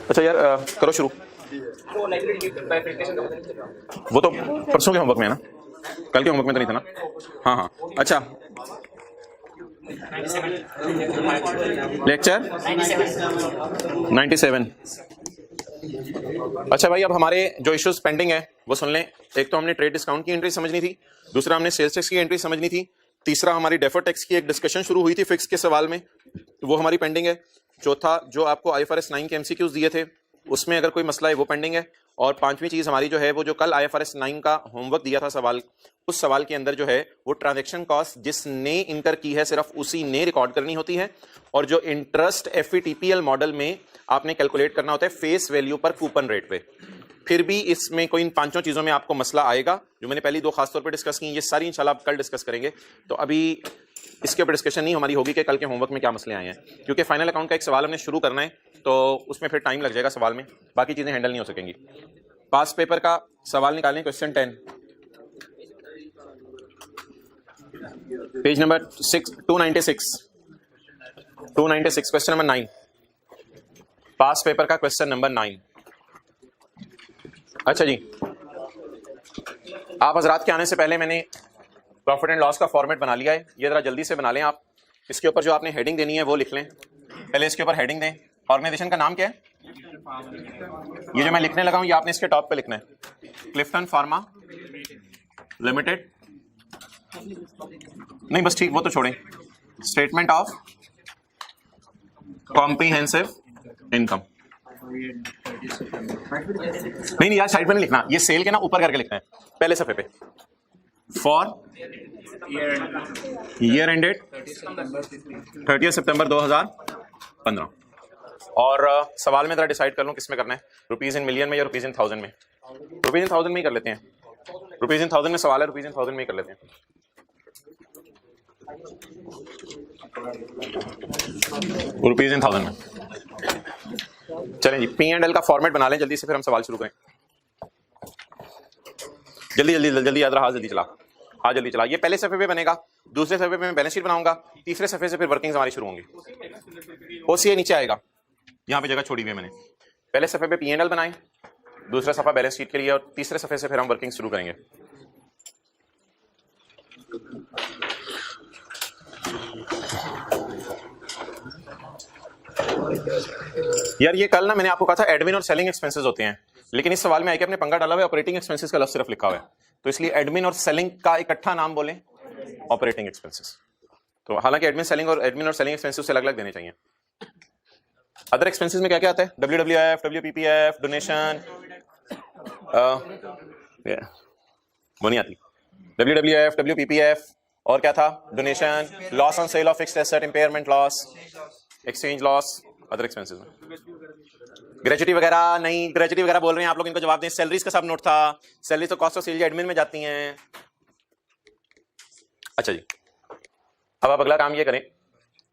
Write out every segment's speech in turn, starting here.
अच्छा यार करो शुरू। वो तो परसों के होमवर्क में है ना, कल के होमवर्क में तो नहीं था ना। हाँ हाँ अच्छा लेक्चर 97। अच्छा भाई अब हमारे जो इश्यूज पेंडिंग है वो सुन लें। एक तो हमने ट्रेड डिस्काउंट की एंट्री समझनी थी, दूसरा हमने सेल्स टैक्स की एंट्री समझनी थी, तीसरा हमारी डेफर टैक्स की एक डिस्कशन शुरू हुई थी फिक्स के सवाल में, वो हमारी पेंडिंग है। चौथा जो आपको IFRS 9 के एमसीक्यूज दिए थे उसमें अगर कोई मसला है वो पेंडिंग है। और पांचवी चीज हमारी जो है वो जो कल IFRS 9 का होमवर्क दिया था सवाल, उस सवाल के अंदर जो है वो ट्रांजैक्शन कॉस्ट जिसने इनकर की है सिर्फ उसी ने रिकॉर्ड करनी होती है, और जो इंटरेस्ट FVTPL मॉडल में आपने कैलकुलेट करना होता है फेस वैल्यू पर कूपन रेट पे। फिर भी इसमें कोई इन पांचों चीजों में आपको मसला आएगा जो मैंने पहली दो खास तौर पे डिस्कस की, ये सारी इंशाल्लाह आप कल डिस्कस करेंगे। तो अभी इसके ऊपर डिस्कशन नहीं हमारी होगी कि कल के होमवर्क में क्या मसले आए हैं, क्योंकि फाइनल अकाउंट का एक सवाल हमने शुरू करना है तो उसमें फिर टाइम लग जाएगा सवाल में, बाकी चीजें हैंडल नहीं हो सकेंगी। पास पेपर का सवाल निकालें, question 10 page number 296 question number 9, पास पेपर का क्वेश्चन नंबर 9। अच्छा जी, आप हजरात के आने से पहले मैंने प्रॉफिट एंड लॉस का फॉर्मेट बना लिया है, ये जरा जल्दी से बना लें आप। इसके ऊपर जो आपने हेडिंग देनी है वो लिख लें, पहले इसके ऊपर हेडिंग दें। ऑर्गेनाइजेशन का नाम क्या है? ये जो मैं लिखने लगा हूं ये आपने इसके टॉप पे लिखना है, क्लिफ्टन फार्मा लिमिटेड। नहीं बस ठीक, वो तो छोड़ें। Statement of comprehensive income. नहीं यार साइड पे नहीं लिखना, ये सेल के ना ऊपर करके लिखना है पहले सफे पे। फॉर ईयर एंडेड 30 सितंबर 2015। और सवाल में जरा डिसाइड कर लूं किसमें करना है, रुपीज इन मिलियन में या रुपीज इन थाउजेंड में? रुपीज इन थाउजेंड में ही कर लेते हैं, रुपीज इन थाउजेंड में सवाल है, रुपीज इन थाउजेंड में ही कर लेते हैं। रुपीज इन थाउजेंड में चलें जी। P&L का फॉर्मेट बना लें जल्दी से, फिर हम सवाल शुरू करें। जल्दी जल्दी जल्दी याद रहा, हाथ जल्दी चला, हाँ जल्दी चला। ये पहले सफे पे बनेगा, दूसरे सफे पे मैं बैलेंस शीट बनाऊंगा, तीसरे सफे से फिर वर्किंग्स हमारी शुरू होंगी। OCA नीचे आएगा, यहाँ पे जगह छोड़ी हुई है मैंने। पहले सफे पे P&L बनाएं, दूसरा सफा बैलेंस शीट के लिए, और तीसरे सफे से फिर हम वर्किंग शुरू करेंगे। यार ये कल ना मैंने आपको कहा था एडमिन और सेलिंग एक्सपेंसेस होते हैं, लेकिन इस सवाल में आके अपने पंगा डाला हुआ है ऑपरेटिंग एक्सपेंसेस का लफ्ज सिर्फ लिखा हुआ है, तो इसलिए एडमिन और सेलिंग का इकट्ठा नाम बोलें ऑपरेटिंग एक्सपेंसेस। तो हालांकि एडमिन और सेलिंग एक्सपेंसेस से अलग अलग देने चाहिए। अदर एक्सपेंसेस में क्या क्या आता है? WWF, WPPF, डोनेशन, वो नहीं आती। WWF, WPPF और क्या था? Donation, loss on sale of fixed asset, impairment loss, exchange loss. Other expenses में ग्रेजुटी वगैरह नहीं, ग्रेजुटी वगैरह बोल रहे हैं आप लोग, इनको जवाब दें। सैलरीज का सब नोट था, सैलरी तो कॉस्ट ऑफ सेल एडमिन में जाती हैं। अच्छा जी, अब आप अगला काम ये करें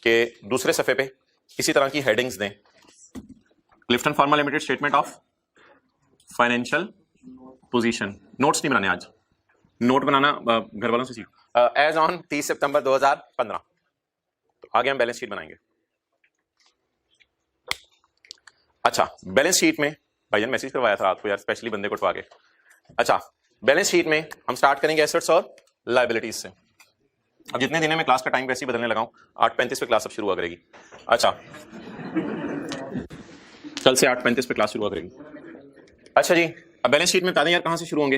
कि दूसरे सफे पे इसी तरह की हेडिंग्स दें। Clifton pharma limited statement of financial position. Notes नहीं बनाने आज, नोट बनाना घर वालों से सीखो। एज ऑन 30 सितंबर 2015। तो आगे हम बैलेंस शीट बनाएंगे। अच्छा बैलेंस शीट में भाईजान मैसेज करवाया था रात को यार, स्पेशली बंदे को उठवा के। अच्छा बैलेंस शीट में हम स्टार्ट करेंगे एसेट्स और लायबिलिटीज से। अब जितने दिन में क्लास का टाइम वैसे ही बदलने लगा हूं, 8:35 पे क्लास अब शुरू हुआ करेगी। अच्छा कल से 8:35 पे क्लास शुरू हुआ करेगी। अच्छा जी, अब बैलेंस शीट में बता दें यार कहां से शुरू होंगे?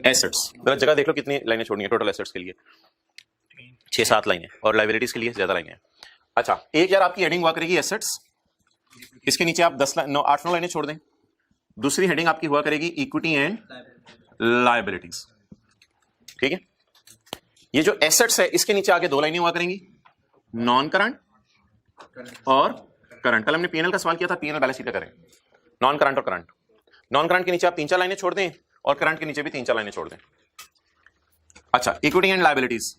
एसेट्स। जरा जगह देख लो कितनी लाइनें छोड़नी है टोटल एसेट्स के लिए, 6-7 लाइनें, और लायबिलिटीज के लिए ज्यादा लाइनें हैं। अच्छा एक यार आपकी हेडिंग हुआ करेगी एसेट्स, इसके नीचे आप 8-9 लाइनें छोड़ दें। दूसरी हेडिंग आपकी हुआ करेगी इक्विटी एंड लायबिलिटीज, ठीक है। ये जो एसेट्स है इसके नीचे आगे 2 लाइनें हुआ करेंगी, नॉन करंट और करंट। कल हमने P&L का सवाल किया था, P&L बैलेंस शीट का करें, नॉन करंट और करंट। नॉन करंट के नीचे आप 3-4 लाइनें छोड़ दें, और करंट के नीचे भी 3-4 लाइनें छोड़ दें। अच्छा इक्विटी एंड लायबिलिटीज,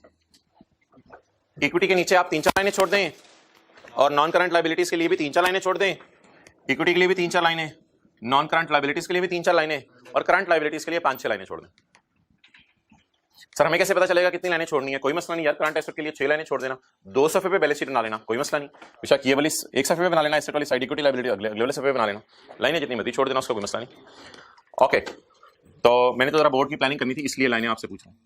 इक्विटी के नीचे आप 3-4 लाइनें छोड़ दें, और नॉन करंट लायबिलिटीज के लिए भी 3-4 लाइनें छोड़ दें। इक्विटी के लिए भी 3-4 लाइनें, नॉन करंट लायबिलिटीज के लिए भी 3-4 लाइनें, और करंट लायबिलिटीज के लिए 5-6 लाइनें छोड़ दें। सर हमें कैसे पता चलेगा कितनी लाइनें छोड़नी है? कोई मसला नहीं यार, करंट एसेट के लिए 6 लाइनें छोड़ देना, 2 सफे पे बैलेंस शीट बना लेना, कोई मसला नहीं। बेशक ये वाली एक सफे पे बना लेना, एसेट वाली साइड इक्विटी लायबिलिटी अगले वाले सफे पे बना लेना, लाइनें जितनी मर्जी छोड़ देना, उसका कोई मसला नहीं। ओके, तो मैंने तो जरा बोर्ड की प्लानिंग करनी थी इसलिए लाइनें आपसे पूछ रहा हूं।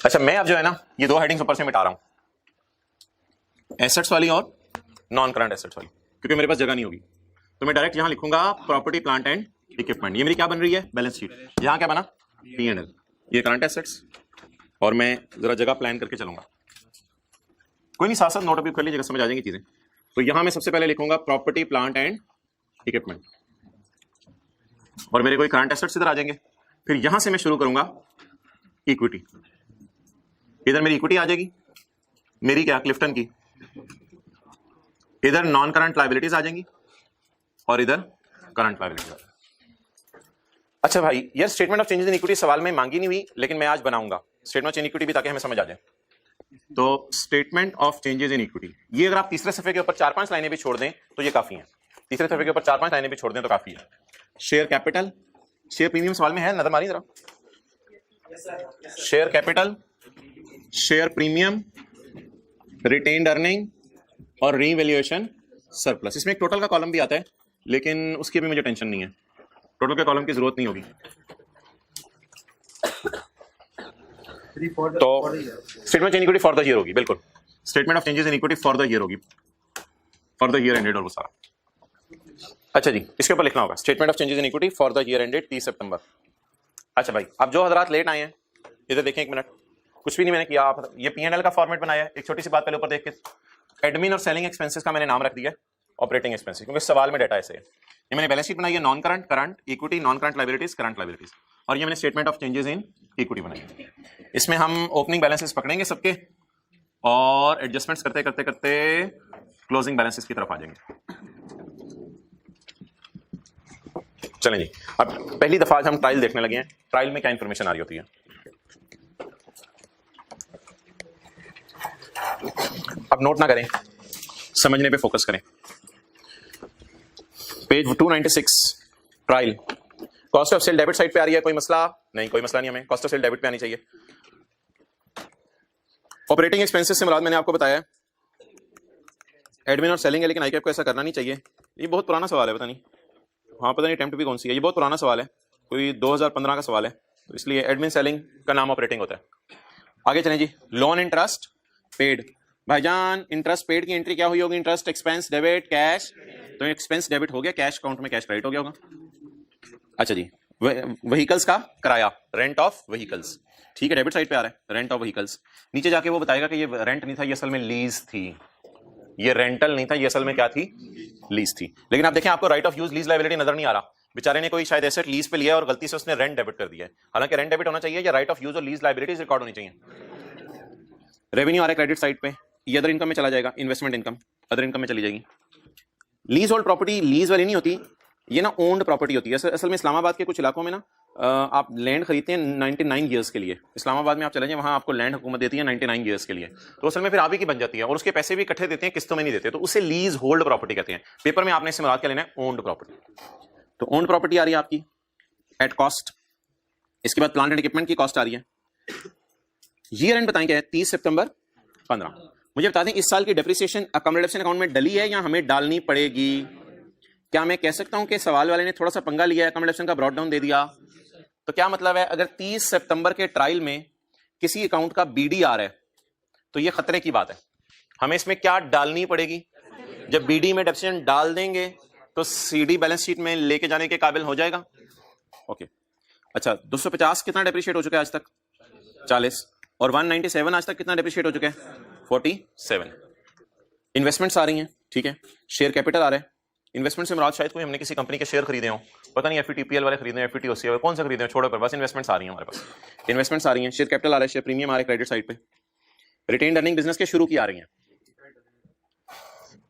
अच्छा, मैं अब जो है ना ये 2 हेडिंग्स ऊपर से मिटा रहा हूं, एसेट्स वाली और नॉन करंट एसेट्स वाली, क्योंकि मेरे पास जगह नहीं होगी। तो मैं डायरेक्ट यहां लिखूंगा प्रॉपर्टी प्लांट एंड इक्विपमेंट। ये मेरी क्या बन रही है? Balance sheet. यहां क्या बना? P&L। ये करंट एसेट्स, और मैं जरा जगह प्लान करके चलूंगा, कोई नहीं, साथ साथ नोट अभी कर लीजिएगा, समझ आ जाएंगी चीजें। तो यहां मैं सबसे पहले लिखूंगा प्रॉपर्टी प्लांट एंड इक्विपमेंट, और मेरे कोई करंट एसेट्स इधर आ जाएंगे। फिर यहां से मैं शुरू करूंगा इक्विटी, इधर मेरी इक्विटी आ जाएगी, मेरी क्या क्लिफ्टन की, इधर नॉन करंट लायबिलिटीज आ जाएंगी और इधर करंट लायबिलिटीज। अच्छा भाई, यार statement of changes in equity सवाल में मांगी नहीं हुई, लेकिन मैं आज बनाऊंगा स्टेटमेंट ऑफ चेंज इक्विटी भी, ताकि हमें समझ आ जाए। तो statement of changes in equity, ये अगर आप तीसरे सफे के ऊपर 4-5 लाइनें भी छोड़ दें तो ये काफी है। तीसरे सफे के ऊपर 4-5 लाइनें भी छोड़ दें तो काफी है। शेयर कैपिटल, शेयर प्रीमियम सवाल में है, नजर मारी जरा। Share capital, share premium, retained earning और रीवैल्यूएशन सरप्लस। इसमें एक टोटल का कॉलम भी आता है, लेकिन उसकी भी मुझे टेंशन नहीं है, टोटल के कॉलम की जरूरत नहीं होगी। तो statement change equity for the year होगी, बिल्कुल statement of changes in equity for the year होगी, फॉर द ईयर एंडेड और वो सारा। अच्छा जी, इसके ऊपर लिखना होगा statement of changes in equity for the year ended 30 सितंबर। अच्छा भाई, अब जो हजरात लेट आए हैं इधर देखें, 1 मिनट, कुछ भी नहीं मैंने किया, आप ये P&L का फॉर्मेट बनाया है। एक छोटी सी बात पहले ऊपर देख के, एडमिन और सेलिंग एक्सपेंसेस का मैंने नाम रख दिया ऑपरेटिंग एक्सपेंसेस, क्योंकि सवाल में डाटा ऐसे है। ये मैंने बैलेंस शीट बनाई है, non current, current, equity, non current liabilities, current liabilities, और ये मैंने statement of changes in equity बनाई है। इसमें हम ओपनिंग बैलेंसेस पकड़ेंगे सबके और एडजस्टमेंट्स करते करते करते क्लोजिंग बैलेंसेस की तरफ आ जाएंगे। चलें जी, अब पहली दफा आज हम ट्रायल देखने लगे हैं, ट्रायल में क्या इंफॉर्मेशन आ रही होती है। अब नोट ना करें, समझने पे फोकस करें। Page 296 trial, cost of sale debit side पे आ रही है, कोई मसला नहीं, कोई मसला नहीं, हमें कॉस्ट ऑफ सेल डेबिट पे आनी चाहिए। ऑपरेटिंग एक्सपेंसेस से मुराद मैंने आपको बताया एडमिन और सेलिंग है, लेकिन आईकैप को ऐसा करना नहीं चाहिए। ये बहुत पुराना सवाल है, पता नहीं, हाँ पता नहीं अटेम्प्ट भी कौन सी है, ये बहुत पुराना सवाल है, कोई 2015 का सवाल है, तो इसलिए एडमिन सेलिंग का नाम ऑपरेटिंग होता है। आगे चलें जी, लोन इंटरेस्ट पेड। भाईजान इंटरेस्ट पेड की एंट्री क्या हुई होगी? इंटरेस्ट एक्सपेंस डेबिट कैश, तो एक्सपेंस डेबिट हो गया, कैश अकाउंट में कैश क्रेडिट हो गया होगा। अच्छा जी, व्हीकल्स का किराया, रेंट ऑफ व्हीकल्स, ठीक है, डेबिट साइड पे आ रहा है रेंट ऑफ व्हीकल्स। नीचे जाके वो बताएगा कि ये रेंट नहीं था, ये असल में लीज थी, ये रेंटल नहीं था, ये असल में क्या थी? लीज थी। लेकिन आप देखें, आपको right of use lease liability नजर नहीं आ रहा, बेचारे ने कोई शायद एसेट लीज पे लिया और गलती से उसने रेंट डेबिट कर दिया है। हालांकि रेंट डेबिट होना चाहिए या राइट ऑफ यूज और लीज लायबिलिटीज रिकॉर्ड होनी चाहिए। रेवेन्यू आ रहा है क्रेडिट साइड पे, ये अदर इनकम में चला जाएगा, इन्वेस्टमेंट इनकम अदर इनकम में चली जाएगी। लीज होल्ड प्रॉपर्टी लीज वाली नहीं होती, ये ना ओन्ड प्रॉपर्टी होती है। असल में इस्लामाबाद के कुछ इलाकों में ना आप लैंड खरीदते हैं 99 ईयर्स के लिए। इस्लामाबाद में आप चले जाएं, वहां आपको लैंड हुकूमत देती है 99 ईयर्स के लिए, तो असल में फिर आप ही की बन जाती है और उसके पैसे भी इकट्ठे देते हैं, किस्तों में नहीं देते, तो उसे लीज होल्ड प्रॉपर्टी कहते हैं। पेपर में आपने इससे मुराद क्या लेना है? Owned property. तो ओन्ड प्रॉपर्टी आ रही है आपकी एट कॉस्ट। इसके बाद प्लांट एंड इक्विपमेंट की कॉस्ट आ रही है। ईयर एंड बताएं क्या है? 30 सितंबर 15। मुझे बता दें, इस साल की डेप्रिसिएशन अकोमोडेशन अकाउंट में डली है या हमें डालनी पड़ेगी? क्या मैं कह सकता हूं कि सवाल वाले ने थोड़ा सा पंगा लिया है, अकोमोडेशन का ब्रॉड डाउन दे दिया? तो क्या मतलब है, अगर 30 सितंबर के ट्रायल में किसी अकाउंट का बीडी आ रहा है तो ये खतरे की बात है, हमें इसमें क्या डालनी पड़ेगी? जब बीडी में डेप्रिसिएशन डाल देंगे तो सीडी बैलेंस शीट में लेके जाने के काबिल हो जाएगा। ओके, अच्छा 250 कितना डेप्रिशिएट हो चुका है आज तक? 40। और 197 आज तक कितना डेप्रिशिएट हो चुका है? 47। इन्वेस्टमेंट्स आ रही हैं, ठीक है, शेयर कैपिटल आ रहा है। इन्वेस्टमेंट से मुराद शायद कोई हमने किसी कंपनी के शेयर खरीदे हो, पता नहीं एफईटीपीएल वाले खरीदे, एफईटीओसी वाले, कौन सा खरीदे हो, छोड़ो, पर बस इन्वेस्टमेंट्स आ रही हैं हमारे पास। इन्वेस्टमेंट्स आ रही हैं, शेयर कैपिटल आ रहा है, शेयर प्रीमियम आ रहा है क्रेडिट साइड पे, रिटेन्ड अर्निंग बिजनेस के शुरू की आ रही हैं।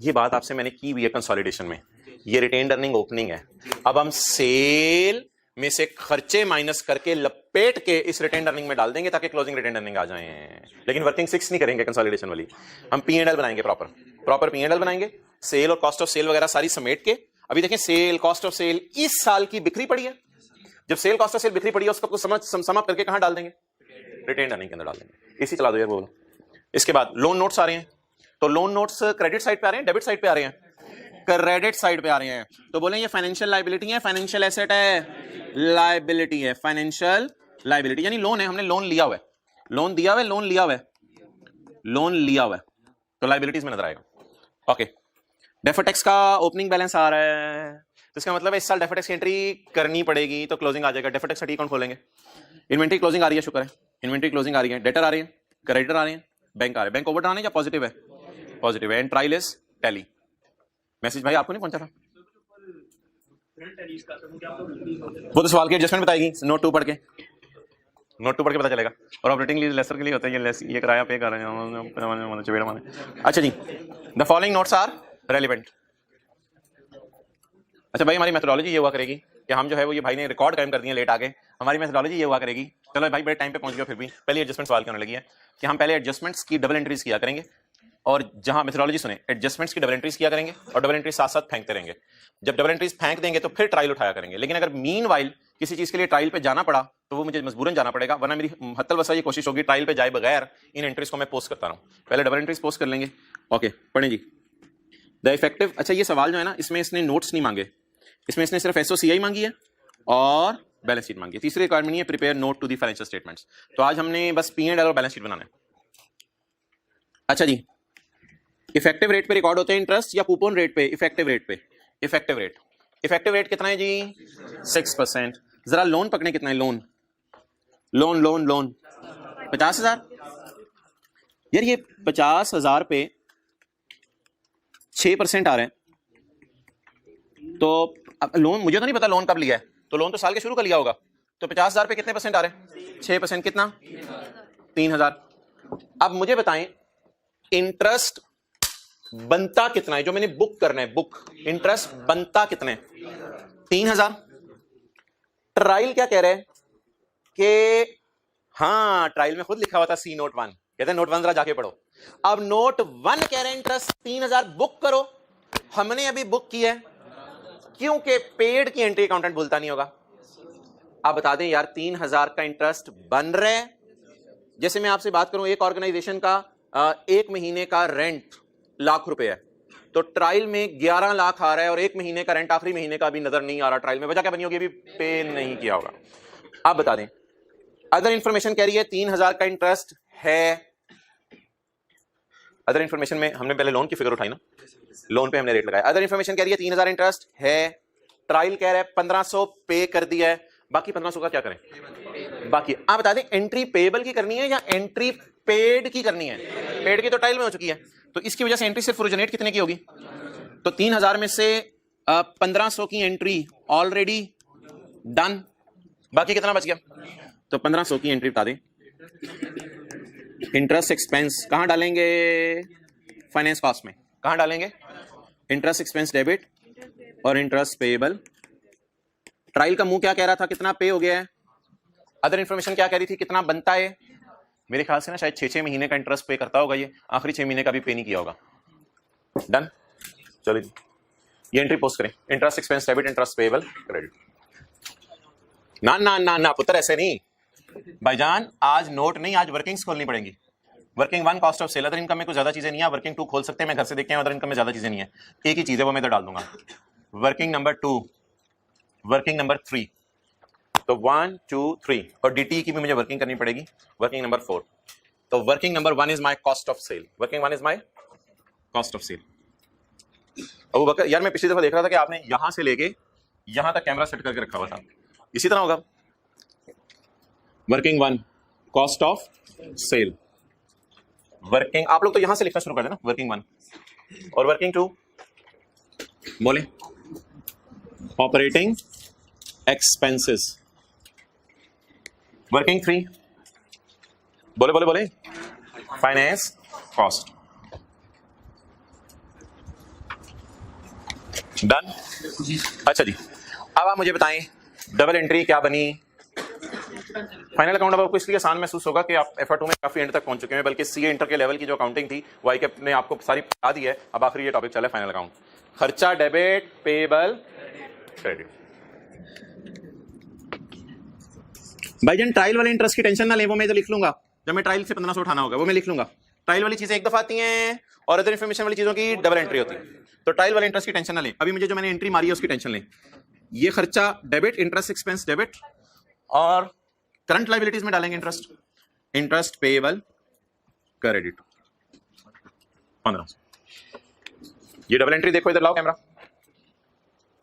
ये बात आपसे मैंने की हुई है कंसोलिडेशन में, ये रिटेन्ड अर्निंग ओपनिंग है। अब हम सेल में से खर्चे माइनस करके लपेट के इस रिटेन्ड अर्निंग में डाल देंगे ताकि क्लोजिंग रिटेन्ड अर्निंग आ जाए, लेकिन वर्किंग 6 नहीं करेंगे कंसोलिडेशन वाली। हम P&L बनाएंगे, प्रॉपर P&L बनाएंगे, सेल और कॉस्ट ऑफ सेल वगैरह सारी समेट के। अभी देखें, सेल, कॉस्ट ऑफ सेल इस साल की बिक्री पड़ी है, जब सेल कॉस्ट ऑफ सेल बिक्री पड़ी है उसको सम अप करके कहां डाल देंगे? रिटेन अर्निंग के अंदर डाल देंगे। इसी चला दो यार बोलो। इसके बाद लोन नोट्स आ रहे हैं, तो लोन नोट्स क्रेडिट साइड पे आ रहे हैं, डेबिट साइड पे आ रहे हैं? क्रेडिट साइड पे आ रहे हैं। तो बोलें ये फाइनेंशियल लायबिलिटी है, फाइनेंशियल एसेट है, लायबिलिटी है, फाइनेंशियल लायबिलिटी यानी लोन है, हमने लोन लिया हुआ है, लोन दिया हुआ है, लोन लिया हुआ है, लोन लिया हुआ है, तो लायबिलिटीज में नजर आएगा। ओके, डेफर्ड टैक्स का ओपनिंग बैलेंस आ रहा है, तो इसका मतलब है इस साल डेफर्ड टैक्स की एंट्री करनी पड़ेगी, तो क्लोजिंग आ जाएगा। डेफर्ड टैक्स का अकाउंट खोलेंगे, इन्वेंट्री क्लोजिंग आ रही है, शुक्र है, इन्वेंट्री क्लोजिंग आ रही है, डेटर आ रही है, क्रेडिटर आ रहे हैं, बैंक आ रहे हैं। बैंक ओवरड्राफ्ट है या पॉजिटिव है? पॉजिटिव है। And trial is tally. Message भाई आपको नहीं पहुंचा था? वो तो सवाल की एडजस्टमेंट बताएगी, नोट 2 पढ़ के, नोट 2 पढ़ के पता चलेगा। और ऑपरेटिंग लीज लेसर के लिए होता है, ये किराया पे कर रहे हैं। अच्छा जी, the following notes are relevant. अच्छा भाई, हमारी मेथोडोलॉजी ये हुआ करेगी कि हम जो है वो, ये भाई ने रिकॉर्ड कायम कर दिए लेट आके, हमारी मेथोडोलॉजी ये हुआ करेगी, चलो भाई बड़े टाइम पे पहुंच गया, फिर भी पहले एडजस्टमेंट सवाल करने लगी है कि हम पहले एडजस्टमेंट्स की डबल एंट्रीज किया करेंगे, और जहां मेथोडोलॉजी सुने एडजस्टमेंट्स की डबल एंट्रीज किया करेंगे और डबल एंट्रीज साथ साथ फेंकते रहेंगे। जब डबल एंट्रीज फेंक देंगे तो फिर ट्रायल उठाया करेंगे। लेकिन अगर मीनवाइल किसी चीज के लिए ट्रायल पे जाना पड़ा तो वो मुझे मजबूरन जाना पड़ेगा, वरना मेरी हत्तल वसा ये कोशिश होगी ट्रायल पे जाए बगैर इन एंट्रीज को मैं पोस्ट करता रहूं। पहले डबल एंट्रीज पोस्ट कर लेंगे। ओके, पढ़ें जी। द इफेक्टिव, अच्छा ये सवाल जो है ना, इसमें इसने नोट्स नहीं मांगे, इसमें इसने सिर्फ एसओसीआई मांगी है और बैलेंस शीट मांगी है। तीसरी रिक्वायरमेंट नहीं है prepare note to the financial statements. तो आज हमने बस P&L और बैलेंस शीट बनाना है। अच्छा जी, इफेक्टिव रेट पे रिकॉर्ड होते हैं इंटरेस्ट या कूपन रेट पे? इफेक्टिव रेट पे। इफेक्टिव रेट, इफेक्टिव रेट कितना है जी? 6%। जरा लोन पकड़े कितना है? Loan loan loan loan 50,000। यार ये 50,000 पे 6% आ रहे हैं, तो अब लोन मुझे तो नहीं पता लोन कब लिया है, तो लोन तो साल के शुरू का लिया होगा, तो 50,000 पे कितने परसेंट आ रहे हैं? 6%। कितना? 3,000। अब मुझे बताएं इंटरेस्ट बनता कितना है जो मैंने बुक करना है? बुक इंटरेस्ट बनता कितना है? 3,000। ट्रायल क्या कह रहे हैं कि हाँ, ट्रायल में खुद लिखा हुआ था सी नोट 1, कहते हैं नोट 1 जरा जाके पढ़ो। अब नोट 1 कह रहे हैं इंटरेस्ट 3,000 बुक करो, हमने अभी बुक किया है क्योंकि पेड की एंट्री अकाउंटेंट भूलता नहीं होगा। आप बता दें यार 3,000 का इंटरेस्ट बन रहा है। जैसे मैं आपसे बात करूं, एक ऑर्गेनाइजेशन का 1 महीने का रेंट ₹1,00,000 है, तो ट्रायल में 11 लाख आ रहा है और 1 महीने का रेंट आखिरी महीने का भी नजर नहीं आ रहा ट्रायल में। वजह क्या बनी होगी? अभी पे नहीं किया होगा। आप बता दें अदर इंफॉर्मेशन कह रही है 3,000 का इंटरेस्ट है। अदर इंफॉर्मेशन में हमने पहले लोन की फिगर उठाई ना, लोन पे हमने रेट लगाया। अदर इंफॉर्मेशन कह रही है 3,000 इंटरेस्ट है, ट्रायल कह रहा है 1,500 पे कर दिया है, बाकी 1,500 का क्या करें? बाकी आप बता दें एंट्री पेबल की करनी है या एंट्री पेड की करनी है? पेड की तो ट्रायल में हो चुकी है, तो इसकी वजह से एंट्री सिर्फ ओरिजिनेट कितने की होगी? तो 3,000 में से 1,500 की एंट्री ऑलरेडी डन, बाकी कितना बच गया? तो 1,500 की एंट्री बता दें। इंटरेस्ट एक्सपेंस कहां डालेंगे? फाइनेंस कॉस्ट में। कहां डालेंगे? इंटरेस्ट एक्सपेंस डेबिट और इंटरेस्ट पेएबल। ट्रायल का मुंह क्या कह रहा था? कितना पे हो गया है? अदर इंफॉर्मेशन क्या कह रही थी? कितना बनता है? मेरे ख्याल से ना शायद 6 महीने का इंटरेस्ट पे करता होगा, ये आखिरी 6 महीने का भी पे नहीं किया होगा। डन, चलो जी ये एंट्री पोस्ट करें। Interest expense debit, interest payable, credit. ना ना ना ना पुत्र, ऐसे नहीं भाईजान, आज नोट नहीं, आज वर्किंग्स खोलनी पड़ेंगी। Working 1 cost of sale. Other income में कुछ ज्यादा चीजें नहीं है, वर्किंग 2 खोल सकते हैं, मैं घर से देख के अदर इनकम में ज्यादा चीजें नहीं है, एक ही चीज है वो मैं इधर डाल दूंगा। वर्किंग नंबर 2, वर्किंग नंबर 3, तो 1 2 3 और डीटी की भी मुझे वर्किंग करनी पड़ेगी। वर्किंग नंबर 4, तो working number 1 is my cost of sale. Working 1 is my cost of sale. Abu Bakar यार, मैं पिछली दफा देख रहा था कि आपने यहां से लेके यहां तक कैमरा सेट करके रखा हुआ था, इसी तरह होगा। Working 1 cost of sale, working, आप लोग तो यहां से लिखना शुरू कर देना, वर्किंग 1। और वर्किंग 2 बोले ऑपरेटिंग एक्सपेंसेस। वर्किंग 3 बोले बोले बोले फाइनेंस कॉस्ट। डन। अच्छा जी, अब आप मुझे बताएं डबल एंट्री क्या बनी? फाइनल अकाउंट अब आपको इसलिए आसान महसूस होगा कि आप FR2 में काफी एंड तक पहुंच चुके हैं, बल्कि सीए इंटर के लेवल की जो अकाउंटिंग थी वाई के ने आपको सारी बता दी है। अब आखिरी ये टॉपिक चला है फाइनल अकाउंट। खर्चा डेबिट, पेएबल, क्रेडिट। भाई जन ट्रायल वाले इंटरेस्ट की टेंशन ना ले, वो मैं तो लिख लूंगा, जब मैं ट्रायल से 1500 उठाना होगा वो मैं लिख लूंगा। ट्रायल वाली चीजें एक दफा आती हैं और अदर इन्फॉर्मेशन वाली चीजों की डबल एंट्री होती है, तो ट्रायल वाले इंटरेस्ट की टेंशन ना ले। अभी मुझे जो मैंने एंट्री मारी है उसकी टेंशन ले। ये खर्चा डेबिट, इंटरेस्ट एक्सपेंस डेबिट, और करंट लायबिलिटीज में डालेंगे इंटरेस्ट, इंटरेस्ट पेएबल क्रेडिट 1500। ये डबल एंट्री देखो, इधर लाओ कैमरा,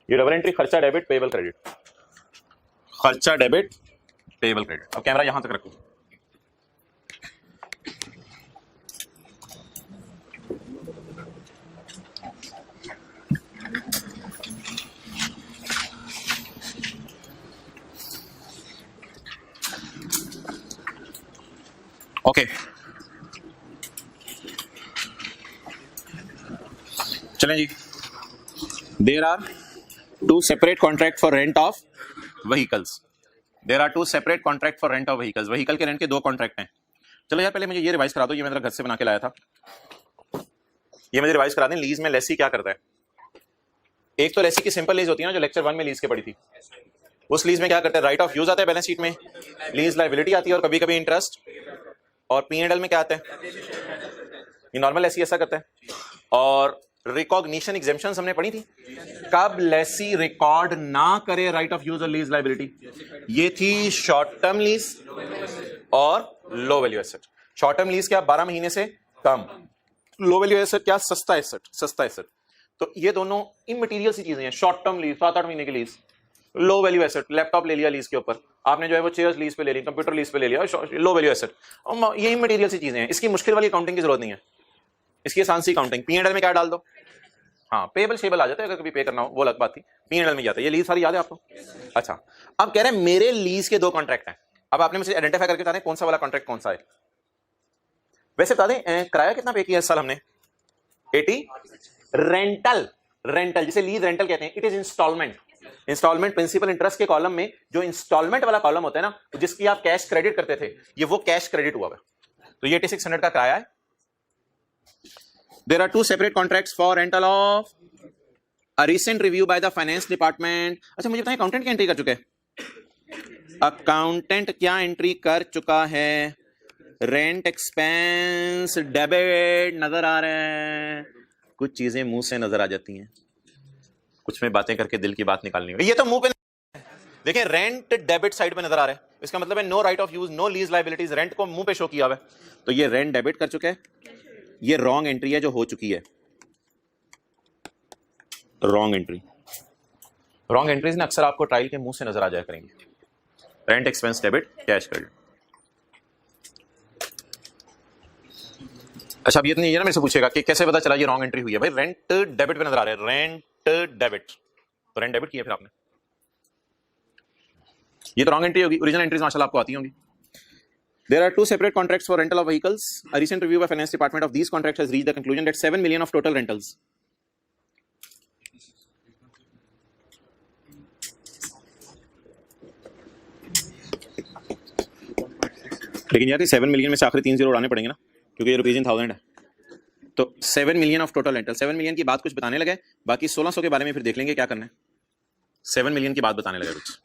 ये डबल एंट्री खर्चा डेबिट पेएबल क्रेडिट, खर्चा डेबिट पेएबल क्रेडिट। अब कैमरा यहां तक रखो। ओके चलें जी। There are two separate contract for rent of vehicles, there are two separate contract for rent of vehicles. Vehicle के रेंट के दो कॉन्ट्रैक्ट हैं। चलो यार पहले मुझे ये रिवाइज करा दो, ये मैं घर से बना के लाया था, ये मुझे रिवाइज करा दें। लीज में लेसी क्या करता है? एक तो लेसी की सिंपल लीज होती है ना, जो लेक्चर 1 में लीज के पड़ी थी, उस लीज में क्या करते हैं, राइट ऑफ यूज आता है बैलेंस शीट में, लीज लायबिलिटी आती है और कभी कभी इंटरेस्ट, और P&L में क्या आता है, ये नॉर्मल लेसी ऐसा करता है। और रिकॉग्निशन एग्जेम्पशंस हमने पढ़ी थी, कब लेसी रिकॉर्ड ना करे राइट ऑफ यूज और लीज लायबिलिटी, ये थी शॉर्ट टर्म लीज और low value asset. Short term lease क्या 12 महीने से कम, लो वैल्यू एसेट क्या सस्ता एसेट, सस्ता एसेट। तो ये दोनों इमटेरियल सी चीजें हैं। शॉर्ट टर्म लीज 7-8 महीने की lease, low value asset laptop ले लिया लीज के ऊपर, आपने जो है वो चेयर्स लीज पे ले ली, कंप्यूटर लीज पे ले लिया, लो वैल्यू एसेट। ये इमटेरियल सी चीजें हैं, इसकी मुश्किल वाली काउंटिंग की जरूरत नहीं है, इसकी आसान सी काउंटिंग। P&L में क्या डाल दो, हाँ पेबल शेबल आ जाता है, अगर कभी पे करना हो वो अलग बात थी, P&L में जाता है। ये लीज सारी याद है आपको? अच्छा अब कह रहे हैं मेरे लीज के दो कॉन्ट्रैक्ट हैं, अब आपने मुझे आइडेंटिफाई करके बता दें कौन सा वाला कॉन्ट्रैक्ट कौन सा है। वैसे बता दें किराया कितना पे किया इस साल हमने, 80। रेंटल, रेंटल जिसे लीज रेंटल कहते हैं, it is instalment, instalment principal interest के कॉलम में जो इंस्टॉलमेंट वाला कॉलम होता है ना, जिसकी आप कैश क्रेडिट करते थे, ये वो कैश क्रेडिट हुआ है। तो ये 8600 का किराया है। There are two separate contracts for rental of a recent review by the finance department। अच्छा मुझे बताएं अकाउंटेंट क्या एंट्री कर चुका है? अकाउंटेंट क्या एंट्री कर चुका है? रेंट एक्सपेंस डेबिट नजर आ रहे हैं, कुछ चीजें मुंह से नजर आ जाती हैं, कुछ में बातें करके दिल की बात निकालनी है। ये तो मुंह पे देखें, रेंट डेबिट साइड पे नजर आ रहा है, इसका मतलब है no right of use, no lease liabilities, rent को मुंह पे शो किया हुआ है, तो ये रेंट डेबिट कर चुका है। ये रॉन्ग एंट्री है जो हो चुकी है, रॉन्ग एंट्री। रॉन्ग एंट्रीज ना अक्सर आपको ट्रायल के मुंह से नजर आ जाया करेंगे। Rent expense debit cash credit. अच्छा अब ये ना मेरे से पूछेगा कि कैसे पता चला ये रॉन्ग एंट्री हुई है। भाई रेंट डेबिट पे नजर आ रहा है, रेंट डेबिट, तो रेंट डेबिट किया फिर आपने, ये तो रॉन्ग एंट्री होगी। ओरिजिनल एंट्रीज माशाल्लाह आपको आती होंगी। There are two separate contracts for rental of vehicles. A recent review by finance department of these contracts has reached the conclusion that 7 million of total rentals. लेकिन यार 7 million में से आखिरी 3 जीरो उड़ाने पड़ेंगे ना, क्योंकि ये रुपीज इन 1000 है। तो 7 million of total rental, 7 million की बात कुछ बताने लगे, बाकी 1600 के बारे में फिर देख लेंगे क्या करना है। 7 मिलियन की बात बताने लगे कुछ,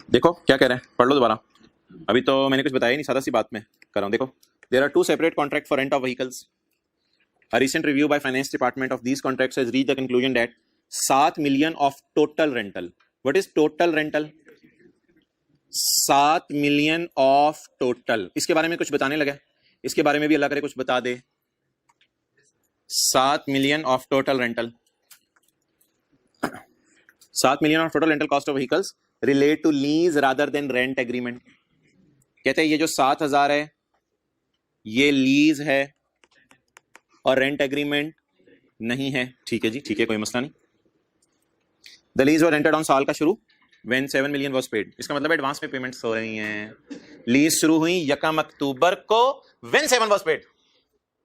देखो क्या कह रहे हैं, पढ़ लो दोबारा। अभी तो मैंने कुछ बताया नहीं, सादा सी बात में कर रहा हूं। देखो, there are two separate contract for rent of vehicles. A recent review by finance department of these contracts has reached the conclusion that 7 million of total rental. What is total rental? 7 million of total. इसके बारे में कुछ बताने लगा, इसके बारे में भी अल्लाह करे कुछ बता दे। 7 million of total rental, 7 million of total rental cost of vehicles relate to lease rather than rent agreement. कहते हैं ये जो 7000 है ये लीज है और रेंट एग्रीमेंट नहीं है। ठीक है जी, ठीक है, कोई मसला नहीं। The lease were rented on साल का शुरू व्हेन 7 मिलियन वाज पेड। इसका मतलब एडवांस में पेमेंट्स हो रही हैं। लीज शुरू हुई 1 अक्टूबर को व्हेन 7 वाज पेड।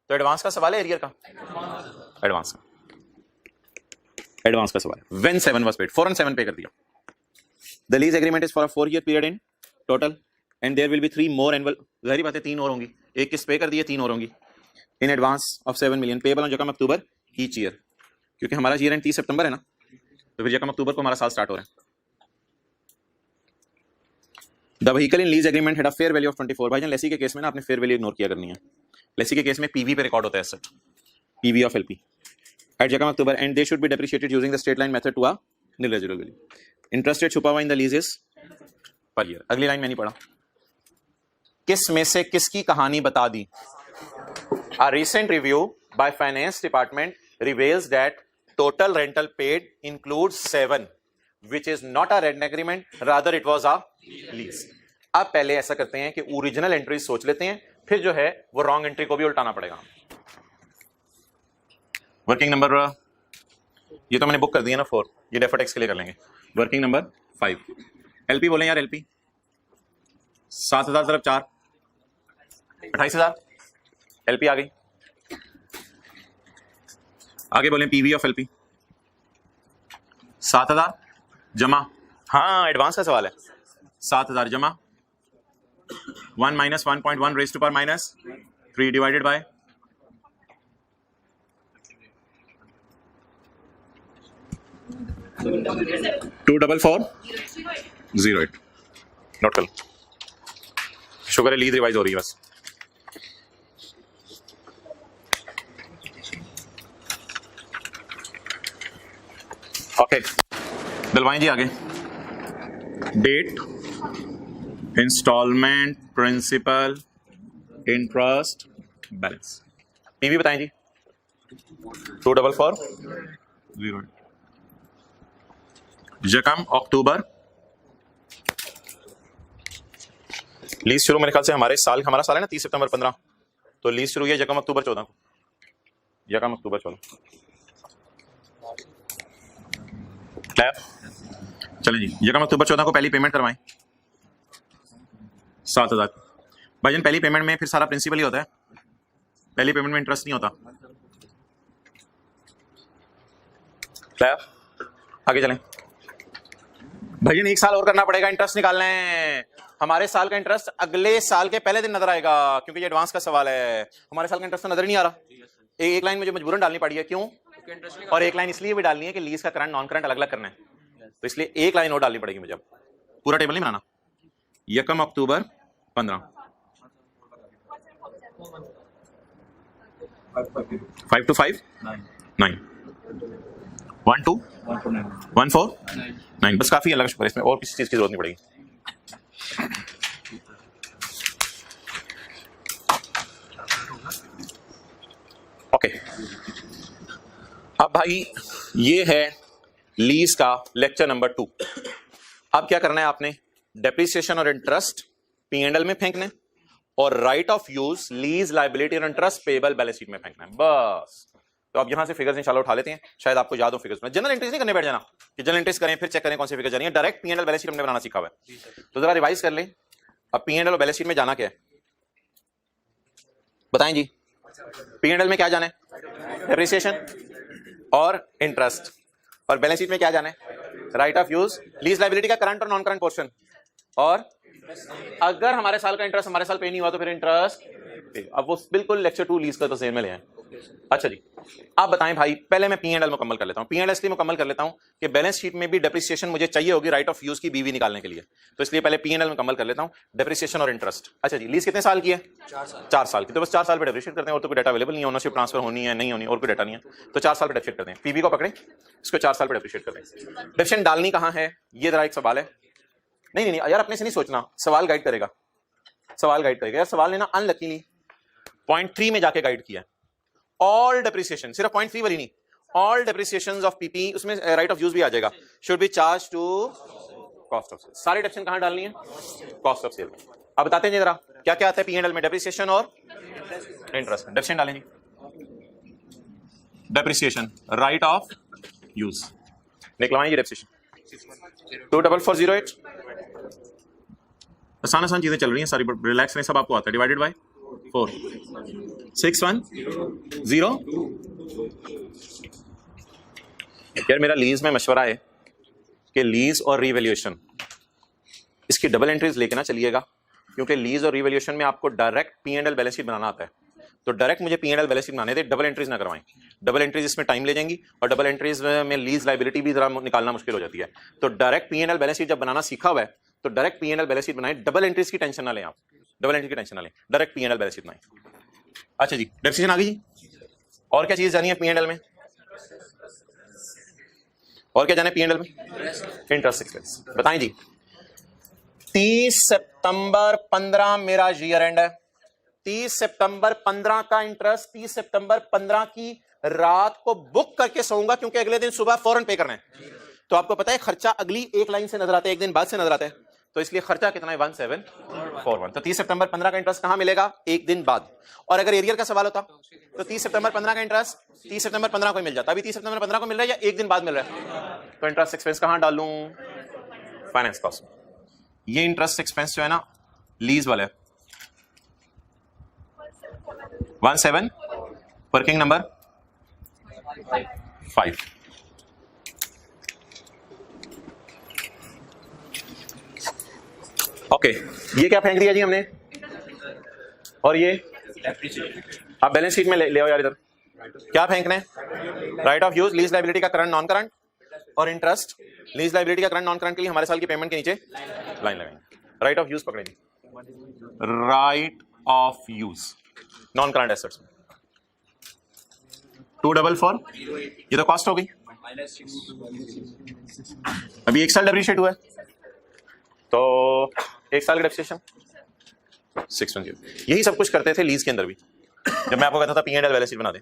तो एडवांस का सवाल है, एरियर का? एडवांस का, एडवांस का सवाल है। व्हेन 7 वाज पेड, फौरन 7 पे कर दिया। The lease agreement is for a 4-year period in total, and there will be 3 more annual। जाहिर बात है 3 और होंगी, एक किस्त पे कर दी है, 3 और होंगी। In advance of 7 million payable on 1 October each year, क्योंकि हमारा ईयर एंड 30 सितंबर है ना, तो फिर 1 अक्टूबर को हमारा साल स्टार्ट हो रहा है। The vehicle in lease agreement had a fair value of 24। भाईजान लेसी के केस में ना आपने फेयर वैल्यू इग्नोर किया करनी है। लेसी के केस में पीवी पे रिकॉर्ड होता है asset, PV of LP at जकम October and they should be depreciated using the straight line method to a nil residual value. Interest rate छुपा हुआ इन द लीजेस पर ईयर। अगली लाइन में नहीं पढ़ा, किस में से किसकी कहानी बता दी। A recent review by finance department reveals that total rental paid includes 7, which is not a rent agreement, rather it was a lease. अब पहले ऐसा करते हैं कि ओरिजिनल एंट्री सोच लेते हैं, फिर जो है वो रॉन्ग एंट्री को भी उल्टाना पड़ेगा। वर्किंग नंबर, ये तो मैंने बुक कर दिया ना 4, ये डेफर्ड टैक्स के लिए कर लेंगे। वर्किंग नंबर 5, एलपी बोले यार, एलपी 7,000 तरफ 4, 28,000 एलपी आ गई। आगे बोले पीवी ऑफ एलपी 7,000 जमा, हाँ एडवांस का सवाल है, 7,000 जमा 1 - 1.1 raise to power -3 divided by 24408। Note कर लो, शुगर है लीड रिवाइज हो रही है बस। ओके दिलवाएं जी आगे। Date, instalment, principal, interest, balance. PV बताएं जी 24408। जकम अक्टूबर, लीज शुरू मेरे ख्याल से हमारा साल है ना 30 सितंबर 15, तो लीज शुरू हुई है जकम अक्टूबर 14 को, जकम अक्टूबर 14। चलें जी, जगह अक्टूबर 14 को पहली पेमेंट करवाएं 7,000। भाईजान पहली पेमेंट में फिर सारा प्रिंसिपल ही होता है, पहली पेमेंट में इंटरेस्ट नहीं होता। आगे चलें भाईजान, 1 साल और करना पड़ेगा इंटरेस्ट निकालना है। हमारे साल का इंटरेस्ट अगले साल के पहले दिन नजर आएगा, क्योंकि ये एडवांस का सवाल है। हमारे साल का इंटरेस्ट तो नजर ही नहीं आ रहा। एक लाइन मुझे मजबूरन डालनी पड़ी है, क्यों? और एक लाइन इसलिए भी डालनी है कि लीज का करंट नॉन करंट अलग अलग करना है, तो इसलिए एक लाइन और डालनी पड़ेगी मुझे। पूरा टेबल नहीं बनाना। यकम अक्टूबर 15, 5 to 5 9 1 2 1 4 9, बस काफी है, लगा शुक्र, इसमें और किसी चीज की जरूरत नहीं पड़ेगी। ओके अब भाई ये है लीज का लेक्चर नंबर 2। अब क्या करना है आपने, डेप्रिसिएशन और इंटरेस्ट P&L में फेंकने, और right of use, lease, liability और इंटरेस्ट पेबल बैलेंस शीट में फेंकना है, बस। तो अब यहां से फिगर्स इंशाल्लाह उठा लेते हैं, शायद आपको याद हो फिगर्स में। जनरल एंट्रीज नहीं करने बैठ जाना कि जनरल एंट्रीज करें फिर चेक करें कौन सी फिगर जा रही है, डायरेक्ट P&L बैलेंस शीट हमने बनाना सीखा हुआ है, तो जरा रिवाइज कर लें। अब P&L और बैलेंस शीट में जाना क्या है बताएं जी। P&L में क्या जाना है, डेप्रिसिएशन और इंटरेस्ट, और बैलेंस शीट में क्या जाना है, right of use, lease, liability का करंट और नॉन करंट पोर्शन, और अगर हमारे साल का इंटरेस्ट हमारे साल पे नहीं हुआ तो फिर इंटरेस्ट। अब वो बिल्कुल लेक्चर 2 लीज का तो सेम में ले आए। अच्छा जी, आप बताएं भाई, पहले मैं P&L मुकम्मल कर लेता हूं। P&L इसलिए मुकम्मल कर लेता हूं कि बैलेंस शीट में भी डेप्रिसिएशन मुझे चाहिए होगी राइट ऑफ यूज की बीवी निकालने के लिए, तो इसलिए पहले P&L मुकम्मल कर लेता हूं, डेप्रिसिएशन और इंटरेस्ट। अच्छा जी, लीज कितने साल की है, 4 साल की, तो बस 4 साल पे डेप्रिशिएट करते हैं, और तो कोई डाटा अवेलेबल नहीं है, ओनरशिप ट्रांसफर होनी है नहीं होनी और कोई डाटा नहीं है, तो 4 साल पे डेप्रिशिएट करते हैं। पीवी को पकड़े, इसको 4 साल पे डेप्रिशिएट करते हैं। डेप्रिसिएशन डालनी कहां है, ये जरा एक सवाल है। नहीं नहीं यार, अपने से नहीं सोचना, सवाल गाइड करेगा, सवाल गाइड करेगा यार। सवाल ने ना अनलकीली पॉइंट 3 में जाके गाइड किया, ऑल डेप्रिसिएशन, सिर्फ पॉइंट 3 वाली नहीं, ऑल डेप्रिसिएशंस ऑफ पीपी, उसमें राइट ऑफ यूज भी आ जाएगा, should be charge to cost of sale. सारी डेप्रिसिएशन कहां डालनी है, कॉस्ट ऑफ सेल। अब बताते हैं जरा क्या क्या आता है P&L में, डेप्रिसिएशन और इंटरेस्ट। डेप्रिसिएशन डालेंगे, डेप्रिसिएशन राइट ऑफ यूज निकलवाएंगे, डेप्रिसिएशन 24408। आसान आसान चीजें चल रही हैं सारी, रिलैक्स नहीं, सब आपको आता है। Divided by 4 610। यार मेरा लीज में मशवरा है कि लीज और रीवैल्यूएशन इसकी डबल एंट्रीज लेके ना चलिएगा, क्योंकि लीज और रीवैल्यूएशन में आपको डायरेक्ट P&L बैलेंस शीट बनाना आता है, तो डायरेक्ट मुझे P&L बैलेंस शीट बनाने दे, डबल एंट्रीज ना करवाएं। डबल एंट्रीज इसमें टाइम ले जाएंगी, और डबल एंट्रीज में लीज लायबिलिटी भी जरा निकालना मुश्किल हो जाती है। तो डायरेक्ट P&L बैलेंस शीट जब बनाना सीखा हुआ है तो direct P and L balance sheet बनाए, डबल एंट्रीज की टेंशन ना लें आप, डबल एंट्री की टेंशन ना लें, direct P and L balance sheet बनाए। अच्छा जी, डेप्रिसिएशन आ गई जी। और क्या चीज जानी है पी एंड एल में? और क्या जाने पी एंड एल में? Interest expense. बताएं जी। 30 सितंबर 15 मेरा ईयर एंड है। 30 सितंबर 15 का इंटरेस्ट 30 सितंबर 15 की रात को बुक करके सोऊंगा, क्योंकि अगले दिन सुबह फौरन पे करना है। तो आपको पता है खर्चा अगली एक लाइन से नजर आता है, एक दिन बाद से नजर आता है, तो इसलिए खर्चा कितना है? 1741। तो 30 सितंबर 15 का इंटरेस्ट कहां मिलेगा? एक दिन बाद। और अगर एरियर का सवाल होता तो 30 सितंबर 15 का इंटरेस्ट 30 सितंबर 15 को मिल जाता। अभी 30 सितंबर 15 को मिल रहा है या एक दिन बाद मिल रहा है? तो इंटरेस्ट एक्सपेंस कहां डालूं? Finance cost. ये इंटरेस्ट एक्सपेंस जो है ना लीज वाला है, 17 वर्किंग नंबर 5। ओके, ये क्या फेंक दिया जी हमने? और ये आप बैलेंस शीट में ले आओ यार इधर। क्या फेंकना है? Right of use, lease liability का करंट नॉन करंट, और इंटरेस्ट। लीज लायबिलिटी का करंट नॉन करंट के लिए हमारे साल की पेमेंट के नीचे लाइन लगाएंगे। राइट ऑफ यूज पकड़ेंगे, right of use non current assets में 244। ये तो कॉस्ट हो गई। अभी एक साल डेप्रिशिएट हुआ है, तो एक साल का डेप्रिसिएशन 610। यही सब कुछ करते थे लीज के अंदर भी, जब मैं आपको कहता था P and L balance sheet बना दे।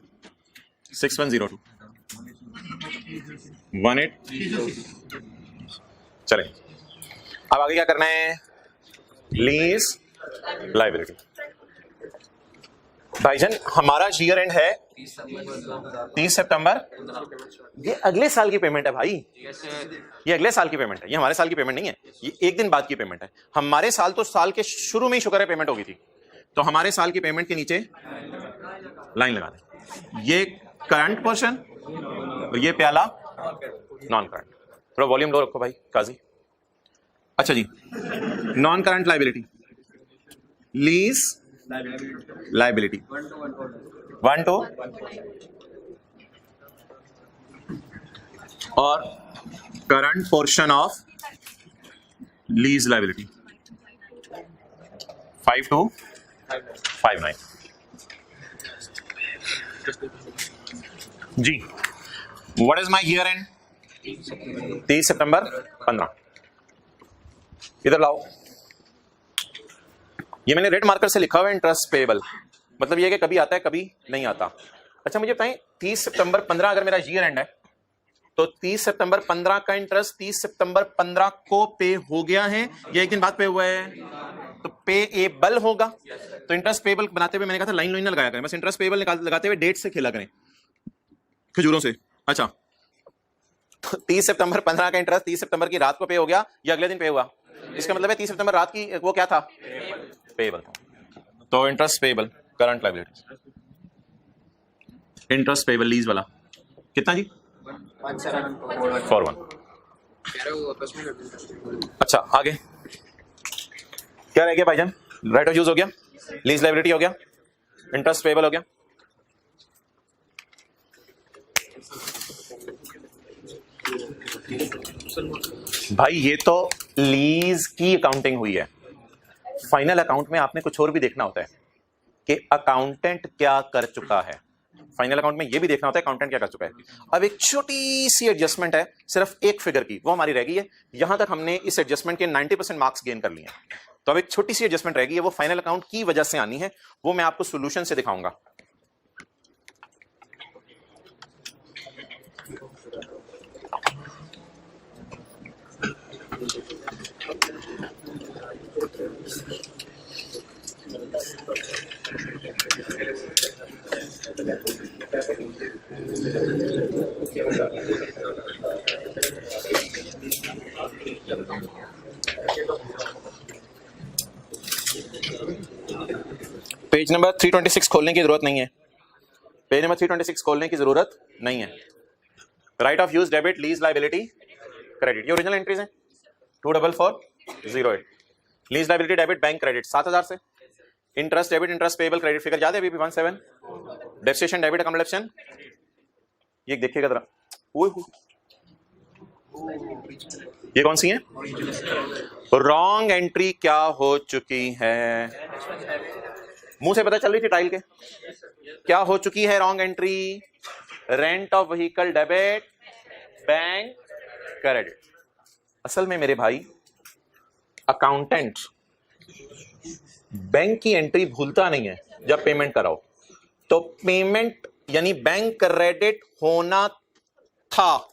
6102 18। चले अब आगे क्या करना है? Lease liability. भाईजान हमारा ईयर एंड है 30 सितंबर। ये अगले साल की पेमेंट है भाई, ये अगले साल की पेमेंट है, ये हमारे साल की पेमेंट नहीं है, ये एक दिन बाद की पेमेंट है। हमारे साल तो साल के शुरू में ही शुक्र है पेमेंट हो गई थी, तो हमारे साल की पेमेंट के नीचे लाइन लगा दें। ये करंट पोर्शन और ये प्याला नॉन करंट। थोड़ा वॉल्यूम लो रखो भाई काजी। अच्छा जी, non current liability, lease liability 1 2 और current portion of lease liability 5259 जी। What is my year end? 30 सितंबर 15। इधर लाओ, ये मैंने रेड मार्कर से लिखा हुआ है इंटरेस्ट पेएबल, मतलब ये कि कभी आता है कभी नहीं आता। अच्छा मुझे बताएं 30 सितंबर 15 अगर मेरा ईयर एंड है, तो 30 सितंबर 15 का इंटरेस्ट 30 सितंबर 15 को पे हो गया है या एक दिन बाद पे हुआ है? तो पेएबल होगा। तो इंटरेस्ट पेएबल बनाते हुए मैंने कहा था लाइन लाइन लगाया करें, बस इंटरेस्ट पेएबल लगाते हुए डेट से खेला करें, खजूरों से। अच्छा, तो 30 सितंबर 15 का इंटरेस्ट 30 सितंबर की रात को पे हो गया या अगले दिन पे हुआ? इसका मतलब है 30 सितंबर रात की वो क्या था? पेएबल था। तो interest payable current liability, interest payable lease वाला कितना जी? 1741। अच्छा आगे क्या रह गया भाईजान? राइट ऑफ यूज हो गया, लीज लायबिलिटी हो गया, इंटरेस्ट पेएबल हो गया। भाई ये तो लीज की अकाउंटिंग हुई है, फाइनल अकाउंट में आपने कुछ और भी देखना होता है कि अकाउंटेंट क्या कर चुका है। फाइनल अकाउंट में ये भी देखना होता है अकाउंटेंट क्या कर चुका है। अब एक छोटी सी एडजस्टमेंट है सिर्फ एक फिगर की, वो हमारी रह गई है। यहां तक हमने इस एडजस्टमेंट के 90% मार्क्स गेन कर लिए हैं, तो अब एक छोटी सी एडजस्टमेंट रह गई है, वो फाइनल अकाउंट की वजह से आनी है, वो मैं आपको सोल्यूशन से दिखाऊंगा। पेज नंबर 326 खोलने की जरूरत नहीं है, पेज नंबर 326 खोलने की जरूरत नहीं है। Right of use debit lease liability credit, ये ओरिजिनल एंट्रीज हैं 24408। Lease liability debit bank credit 7000 से, interest debit interest payable credit figure याद है अभी 17, डेप्रिसिएशन डेबिट अकाउंट डेप्रिसिएशन, ये देखिएगा जरा, ये कौन सी है? रॉन्ग एंट्री क्या हो चुकी है? मुंह से पता चल रही थी टाइल के, क्या हो चुकी है wrong entry? Rent of vehicle debit, bank credit. असल में मेरे भाई अकाउंटेंट बैंक की एंट्री भूलता नहीं है जब पेमेंट कराओ, तो पेमेंट यानी बैंक क्रेडिट होना था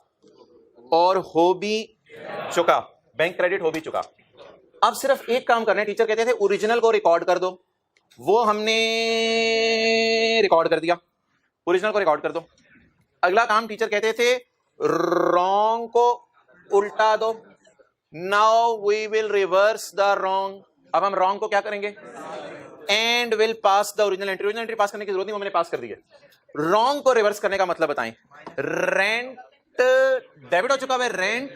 और हो भी चुका, बैंक क्रेडिट हो भी चुका। अब सिर्फ एक काम करना है, टीचर कहते थे ओरिजिनल को रिकॉर्ड कर दो, वो हमने रिकॉर्ड कर दिया, ओरिजिनल को रिकॉर्ड कर दो। अगला काम टीचर कहते थे रॉन्ग को उल्टा दो, now we will reverse the wrong. अब हम रॉन्ग को क्या करेंगे? And will pass the original entry. Original entry pass करने की जरूरत नहीं, वो मैंने पास कर दी है। रॉन्ग को रिवर्स करने का मतलब बताएं। रेंट डेबिट हो चुका है, रेंट।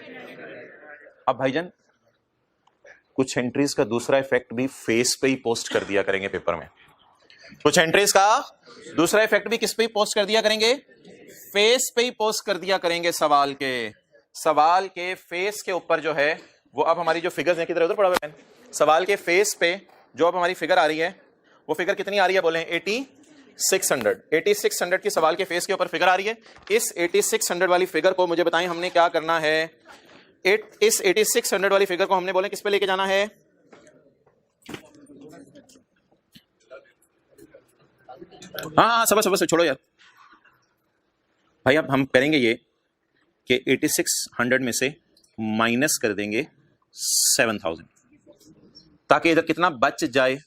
अब भाईजान कुछ एंट्रीज का दूसरा इफेक्ट भी फेस पे ही पोस्ट कर दिया करेंगे पेपर में। कुछ एंट्रीज का दूसरा इफेक्ट भी किस पे ही पोस्ट कर दिया करेंगे? फेस पे ही पोस्ट कर दिया करेंगे। सवाल के फेस के ऊपर जो है वो अब हमारी जो फिगर्स हैं, किधर उधर पड़ा हुआ है, सवाल के फेस पे जो अब हमारी फिगर आ रही है, वो फिगर कितनी आ रही है? बोले 8600 की सवाल के फेस के ऊपर फिगर आ रही है। इस 8600 वाली फिगर को मुझे बताएं हमने क्या करना है? इस 8600 वाली फिगर को हमने बोले किस पे लेके जाना है? हाँ सब छोड़ो यार भाई। अब हम करेंगे ये कि 8600 में से माइनस कर देंगे 7000, ताकि इधर कितना बच जाए?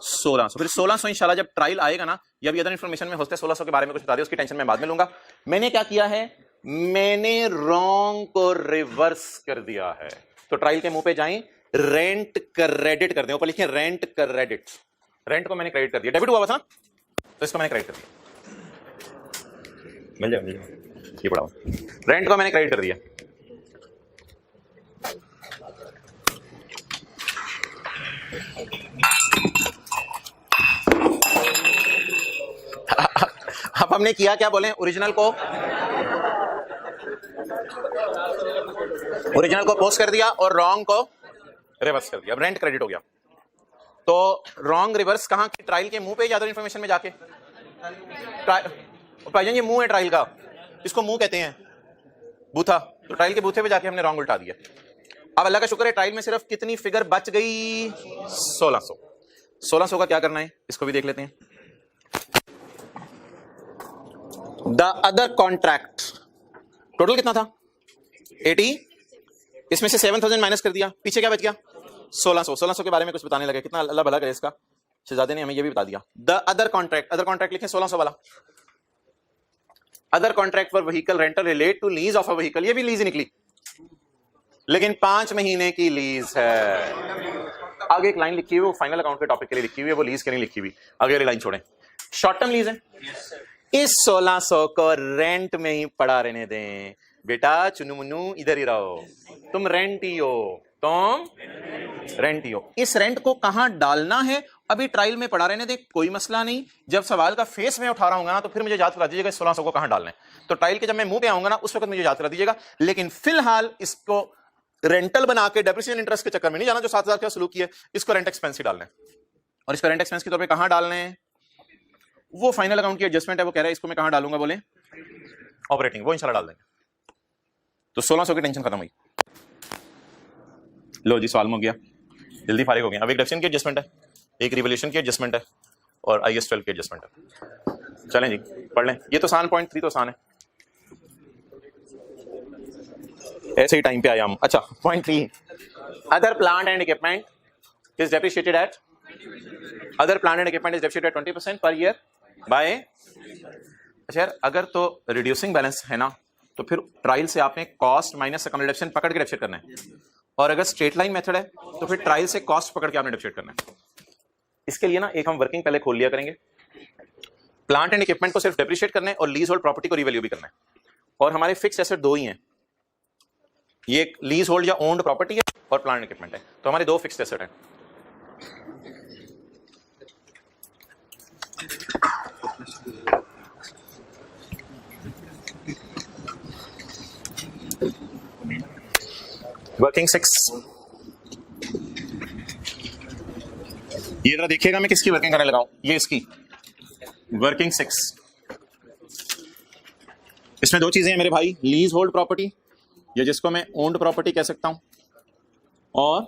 1600। फिर 1600 इंशाल्लाह जब ट्रायल आएगा ना, या भी अदर इन्फॉर्मेशन में होते 1600 के बारे में कुछ बता दिया, उसकी टेंशन मैं बाद में लूंगा। मैंने क्या किया है? मैंने रॉन्ग को रिवर्स कर दिया है। तो ट्रायल के मुंह पे जाएं, रेंट क्रेडिट कर दें, ऊपर लिखिए रेंट क्रेडिट। रेंट को मैंने क्रेडिट कर दिया, डेबिट हुआ था, तो इसको मैंने क्रेडिट कर दिया। मिल जाए ये पड़ा हुआ, रेंट को मैंने क्रेडिट कर दिया। अब हमने किया क्या? बोले ओरिजिनल को पोस्ट कर दिया और रॉन्ग को रिवर्स कर दिया। अब रेंट क्रेडिट हो गया। तो रॉन्ग रिवर्स कहां की? ट्रायल के मुंह पे या अदर इन्फॉर्मेशन में जाके? भाईजान ये मुंह है ट्रायल का, इसको मुंह कहते हैं, बूथा। तो ट्रायल के बूथे पे जाके हमने रॉन्ग उल्टा दिया। अब अल्लाह का शुक्र है ट्रायल में सिर्फ कितनी फिगर बच गई? 1600। 1600 का क्या करना है इसको भी देख लेते हैं। द अदर कॉन्ट्रैक्ट टोटल कितना था? 80, इसमें से 7000 माइनस कर दिया, पीछे क्या बच गया? 1600। 1600 के बारे में कुछ बताने लगे, कितना अल्लाह भला करे इसका। शहजादे ने हमें ये भी बता दिया। द अदर कॉन्ट्रैक्ट लिखे 1600 वाला। Other contract for vehicle rental relate to lease of a vehicle. ये भी लीज निकली, लेकिन 5 महीने की लीज है। आगे एक लाइन लिखी हुई, वो फाइनल अकाउंट के टॉपिक के लिए लिखी हुई है, वो लीज के लिए लिखी हुई। आगे वाली लाइन छोड़ें, शॉर्ट टर्म लीज है। इस 1600 को रेंट में ही पड़ा रहने दें। बेटा चुनु मुन्नू इधर ही रहो, तुम रेंट ही हो, इस रेंट को कहां डालना है अभी ट्रायल में पड़ा रहने दे, कोई मसला नहीं। जब सवाल का फेस में उठा रहा हूं ना, तो फिर मुझे याद करा दीजिएगा 1600 को कहां डालना है। तो ट्रायल के जब मैं मुंह पे आऊंगा ना, उस वक्त मुझे याद करा दीजिएगा। लेकिन फिलहाल इसको रेंटल बना के डेप्रिसिएशन इंटरेस्ट के चक्कर में नहीं जाना, जो 7000 का सलूक किया, इसको रेंट एक्सपेंस ही डालना है। और इसको रेंट एक्सपेंस के तौर पे कहां डालना है? वो फाइनल अकाउंट की एडजस्टमेंट है, वो कह रहा है इसको मैं कहां डालूंगा? बोले ऑपरेटिंग, वो इंशाल्लाह डाल देंगे। तो 1600 की टेंशन खत्म हुई। लो जी सवाल हो गया, जल्दी फारिग हो गया। अब एक डेप्रिसिएशन की एडजस्टमेंट है, एक रिवोल्यूशन की एडजस्टमेंट है, और IAS 12 की एडजस्टमेंट है। चलें जी पढ़ लें। ये तो आसान, पॉइंट 3 तो आसान है, ऐसे ही टाइम पे आया हम। अच्छा point 3, other plant and equipment is depreciated at 20% per year by. अच्छा यार, अगर तो रिड्यूसिंग बैलेंस है ना, तो फिर ट्रायल से आपने कॉस्ट माइनस अकाउंट डिडक्शन पकड़ के डेप्रिशिएट करना है। और अगर स्ट्रेट लाइन मेथड है तो फिर ट्रायल से कॉस्ट पकड़ के आपने डेप्रिशिएट करना है। इसके लिए ना एक हम वर्किंग पहले खोल लिया करेंगे। प्लांट एंड इक्विपमेंट को सिर्फ डेप्रिशिएट करना है और लीज होल्ड प्रॉपर्टी को रिवैल्यू भी करना है। और हमारे फिक्स्ड एसेट 2 ही हैं, ये लीज होल्ड या ओन्ड प्रॉपर्टी है और प्लांट एंड इक्विपमेंट है। तो हमारे 2 फिक्स्ड एसेट हैं। वर्किंग 6, ये जरा देखिएगा मैं किसकी वर्किंग करने लगाऊं, ये इसकी वर्किंग 6। इसमें दो चीजें हैं मेरे भाई, लीज होल्ड प्रॉपर्टी, या जिसको मैं ओन्ड प्रॉपर्टी कह सकता हूं, और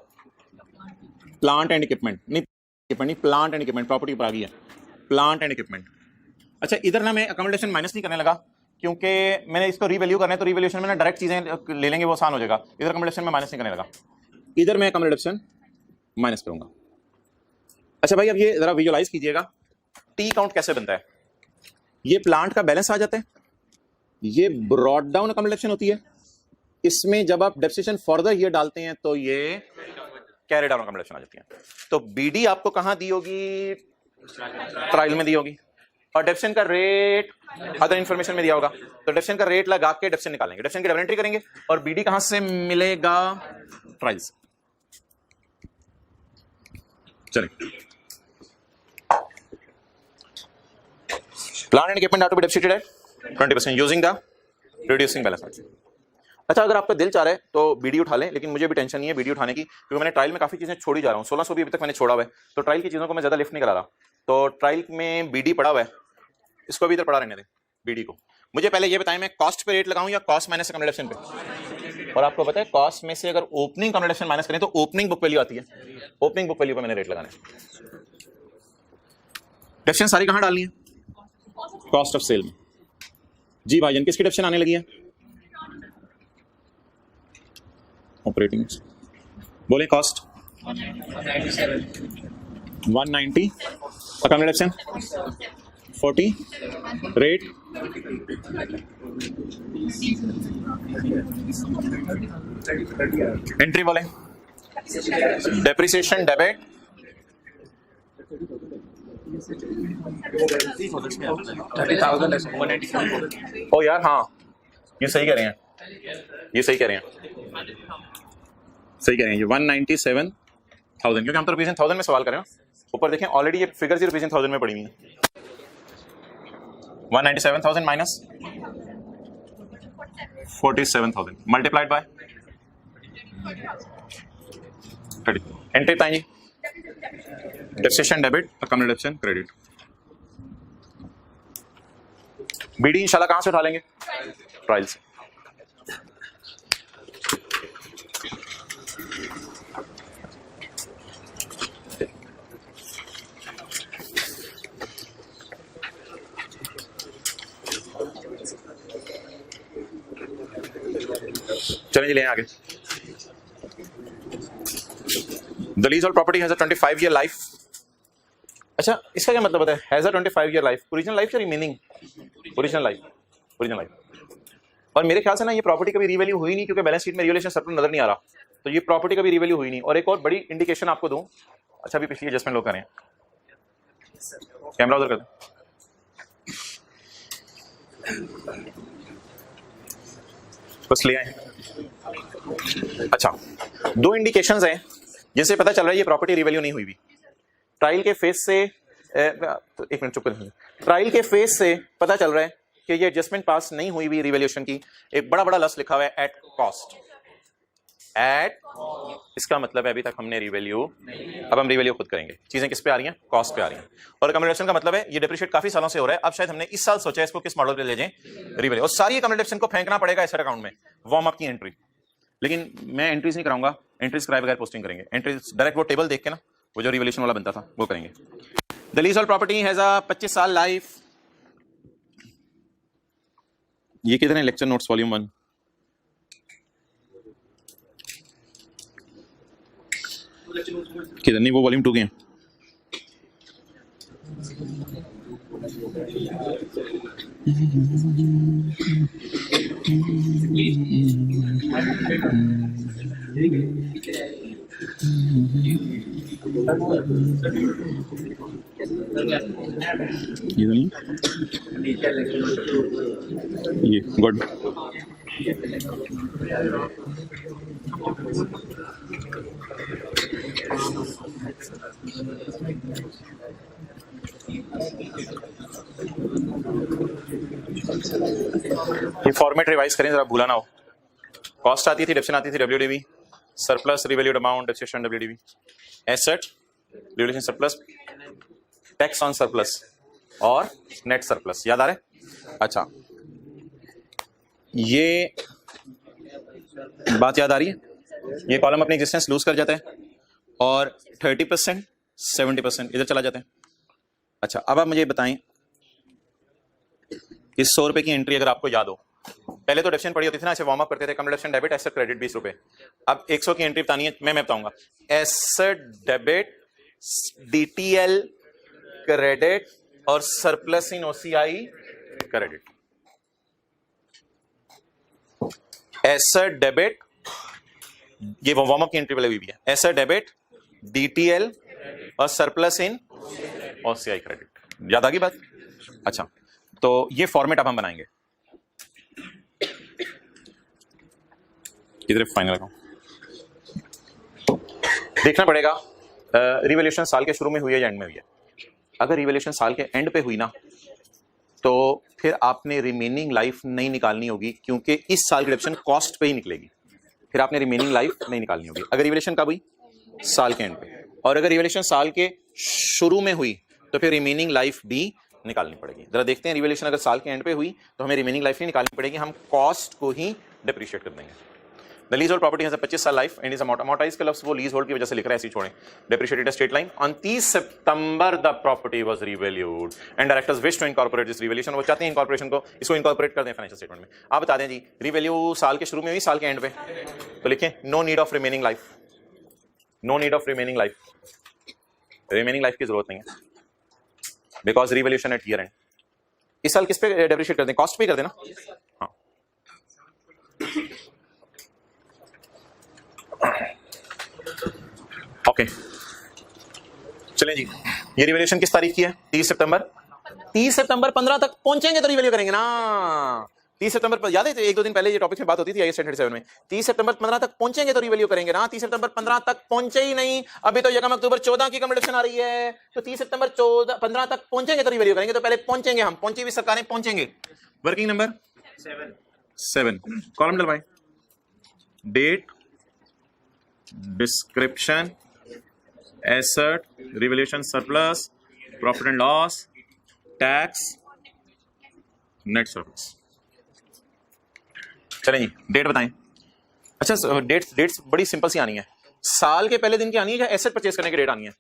प्लांट एंड इक्विपमेंट, नहीं प्लांट एंड इक्विपमेंट, प्रॉपर्टी पर आ गई है प्लांट एंड इक्विपमेंट। अच्छा, इधर ना मैं अकोमोडेशन माइनस नहीं करने लगा क्योंकि मैंने इसको रीवैल्यू करना है, तो रीवैल्यूएशन में ना डायरेक्ट चीजें ले लेंगे, वो आसान हो जाएगा। इधर अकोमोडेशन में माइनस नहीं करने लगा, इधर मैं अकोमोडेशन माइनस करूंगा। अच्छा भाई, अब ये जरा विजुअलाइज कीजिएगा टी काउंट कैसे बनता है। ये प्लांट का बैलेंस आ जाता है, ये ब्रॉड डाउन अकोमोडेशन होती है, इसमें जब आप डेप्रिसिएशन फर्दर ये डालते हैं तो ये कैरी डाउन अकोमोडेशन आ जाती है। तो बीडी आपको कहां दी होगी, ट्रायल में दी होगी, और डेप्रिसिएशन का रेट अदर इंफॉर्मेशन में दिया होगा। तो डेप्रिसिएशन का रेट लगा के डेप्रिसिएशन निकालेंगे, डेप्रिसिएशन की डबल एंट्री करेंगे, और बीडी कहां से मिलेगा, ट्रायल से। चलिए, plant and equipment are to be depreciated at 20% using the reducing balance. अच्छा, अगर आपका दिल चाह रहा है तो बीडी उठा लें, लेकिन मुझे भी टेंशन नहीं है बीडी उठाने की, क्योंकि मैंने ट्रायल में काफी चीजें छोड़ी जा रहा हूँ, 1600 भी अभी तक मैंने छोड़ा हुआ है, तो ट्रायल की चीजों को मैं ज्यादा लिफ्ट नहीं करा रहा। तो ट्रायल में बीडी पड़ा हुआ है, इसको भी इधर पड़ा रहने दें बीडी को। मुझे पहले ये बताएं, मैं कॉस्ट पे रेट लगाऊं या कॉस्ट माइनस अकोमोडेशन पे। और आपको पता है कॉस्ट में से अगर ओपनिंग अकोमोडेशन माइनस करें तो ओपनिंग बुक वैल्यू आती है, ओपनिंग बुक वैल्यू पे मैंने रेट लगाना है। डेप्रिसिएशन सारी कहां डालनी है, कॉस्ट ऑफ सेल में। जी भाईजान, किसकी डेप्रिसिएशन आने लगी है, ऑपरेटिंग, बोले कॉस्ट 190, अकोमोडेशन 40, रेट एंट्री बोले डेप्रिसिएशन डेबिट 30,000। ओ यार हाँ, ये सही कह रहे हैं, ये सही कह रहे हैं, सही कह रहे हैं, ये 197,000, क्योंकि हम तो रुपीज 1000 में सवाल कर रहे हैं। ऊपर देखें ऑलरेडी ये फिगर्स ही रुपीज 1000 में पड़ी हुई है। 197,000 माइनस 47,000 मल्टीप्लाइड बाय 30। एंट्री बताइए, depreciation debit, accommodation credit. BD इंशाल्लाह कहां से उठा लेंगे, ट्रायल से। चलिए ले आगे। The leasehold property has a 25-year life। अच्छा, इसका क्या मतलब है, has a 25-year life, original life या remaining, original life, original life. और मेरे ख्याल से ना ये प्रॉपर्टी कभी रीवैल्यू हुई नहीं, क्योंकि बैलेंस शीट में रिवैल्यूएशन सरप्लस नजर नहीं आ रहा, तो ये प्रॉपर्टी कभी रीवैल्यू हुई नहीं। और एक और बड़ी इंडिकेशन आपको दूं, अच्छा अभी पिछली एडजस्टमेंट लोग करें, कैमरा उधर कर दें। बस ले आए। अच्छा, दो इंडिकेशंस हैं जिनसे पता चल रहा है ये प्रॉपर्टी रिवैल्यू नहीं हुई भी। ट्रायल के फेज से तो एक मिनट चुप करें, ट्रायल के फेज से पता चल रहा है कि ये एडजस्टमेंट पास नहीं हुई भी रिवैल्यूएशन की। एक बड़ा बड़ा लफ्ज लिखा हुआ है एट कॉस्ट, एट, इसका मतलब है अभी तक हमने रिवैल्यू, अब हम रिवैल्यू खुद करेंगे। चीजें किस पे आ रही हैं, कॉस्ट पे आ रही हैं। और अकोमोडेशन का मतलब है ये डिप्रिशिएट काफी सालों से हो रहा है, अब शायद हमने इस साल सोचा है इसको किस मॉडल पे ले जाएं, रिवैल्यू। और सारी अकोमोडेशन को फेंकना पड़ेगा एसेट अकाउंट में, वार्म अप की एंट्री। लेकिन मैं एंट्रीज नहीं कराऊंगा, एंट्रीज कराए बगैर पोस्टिंग करेंगे। एंट्रीज डायरेक्ट वो टेबल देख के ना, वो जो रिवैल्यूएशन वाला बनता था वो करेंगे। The leasehold property has a 25 साल लाइफ। ये किधर है, लेक्चर नोट्स वॉल्यूम 1। किधर, नहीं वो वॉल्यूम 2 के हैं। ये नहीं, ये गुड। ये फॉर्मेट रिवाइज करें जरा, भूला ना हो। कॉस्ट आती थी, डेप्रिसिएशन आती थी, WDV, surplus revalued amount depreciation WDV, asset revaluation surplus, tax on surplus और नेट सरप्लस। याद आ रहा है? अच्छा, ये बात याद आ रही है? ये कॉलम अपनी एग्जिस्टेंस लूज कर जाता है और 30% 70% इधर चला जाता है। अच्छा, अब आप मुझे बताएं, इस 100 रुपए की एंट्री अगर आपको याद हो, पहले तो डेप्शन पड़ी होती थी ना, ऐसे वार्म अप करते थे, कम डेप्शन डेबिट एसेट क्रेडिट 20 रुपए। अब 100 की एंट्री बतानी है, मैं बताऊंगा। एसेट डेबिट, डीटीएल क्रेडिट और surplus in OCI credit. Asset debit, ये वार्म अप की एंट्री पहले हुई भी है। एसेट डेबिट, डीटीएल और सरप्लस इन ओसीआई क्रेडिट। याद आ गई बात? अच्छा, तो ये फॉर्मेट अब हम बनाएंगे। किधर फाइनल अकाउंट देखना पड़ेगा, रिवैल्यूएशन साल के शुरू में हुई है या एंड में हुई है। अगर रिवैल्यूएशन साल के एंड पे हुई ना, तो फिर आपने रिमेनिंग लाइफ नहीं निकालनी होगी, क्योंकि इस साल की डिडक्शन कॉस्ट पे ही निकलेगी। फिर आपने रिमेनिंग लाइफ नहीं निकालनी होगी। अगर रिवैल्यूएशन कब हुई? साल के एंड पे। और अगर रिवैल्यूएशन साल के शुरू में हुई तो फिर रिमेनिंग लाइफ भी निकालनी पड़ेगी। जरा देखते हैं, रिवैल्यूएशन अगर साल के एंड पे हुई तो हमें रिमेनिंग लाइफ नहीं निकालनी पड़ेगी, हम कॉस्ट को ही डिप्रिशिएट कर देंगे। The lease hold property has a 25 साल लाइफ एंड इज अमोर्टाइज्ड का लफ्ज वो लीज होल्ड की वजह से लिख रहा है, ऐसे छोड़ें। डेप्रिशिएटेड स्ट्रेट लाइन ऑन 30 सितंबर the property was revalued and directors wish to incorporate this revaluation. वो चाहते हैं इनकॉर्पोरेशन को, इसको इनकॉर्पोरेट कर दें फाइनेंशियल स्टेटमेंट में। आप बता दें जी, रिवैल्यू साल के शुरू में हुई, साल के एंड पे, तो लिखें no need of remaining life. No need of remaining life, remaining life की जरूरत नहीं है, because revaluation at year end. इस साल किस पे डेप्रिशिएट कर दें? कॉस्ट पे कर देना। हाँ, ओके चलें जी। ये रिवैल्यूएशन किस तारीख की है? 30 सितंबर। 30 सितंबर 15 तक पहुंचेंगे तो रिवैल्यू करेंगे ना। 30 सितंबर पर याद है, एक दो दिन पहले ये टॉपिक में बात होती थी IAS 37 में। 30 सितंबर 15 तक पहुंचेंगे तो रिवैल्यू करेंगे ना। 30 सितंबर 15 तक पहुंचे ही नहीं, अभी तो 1 अक्टूबर 14 की कंपटीशन आ रही है, तो 30 सितंबर 15 तक पहुंचेंगे तो रिवैल्यू करेंगे। तो पहले पहुंचेंगे, हम पहुंची हुई सरकारें पहुंचेंगे। वर्किंग नंबर 7 कॉलम डलवाए, date, description, asset, revaluation surplus, profit and loss, tax, net surplus. चलें जी, डेट बताएं। अच्छा, डेट्स बड़ी सिंपल सी आनी है, साल के पहले दिन की आनी है या एसेट परचेज करने की डेट आनी है?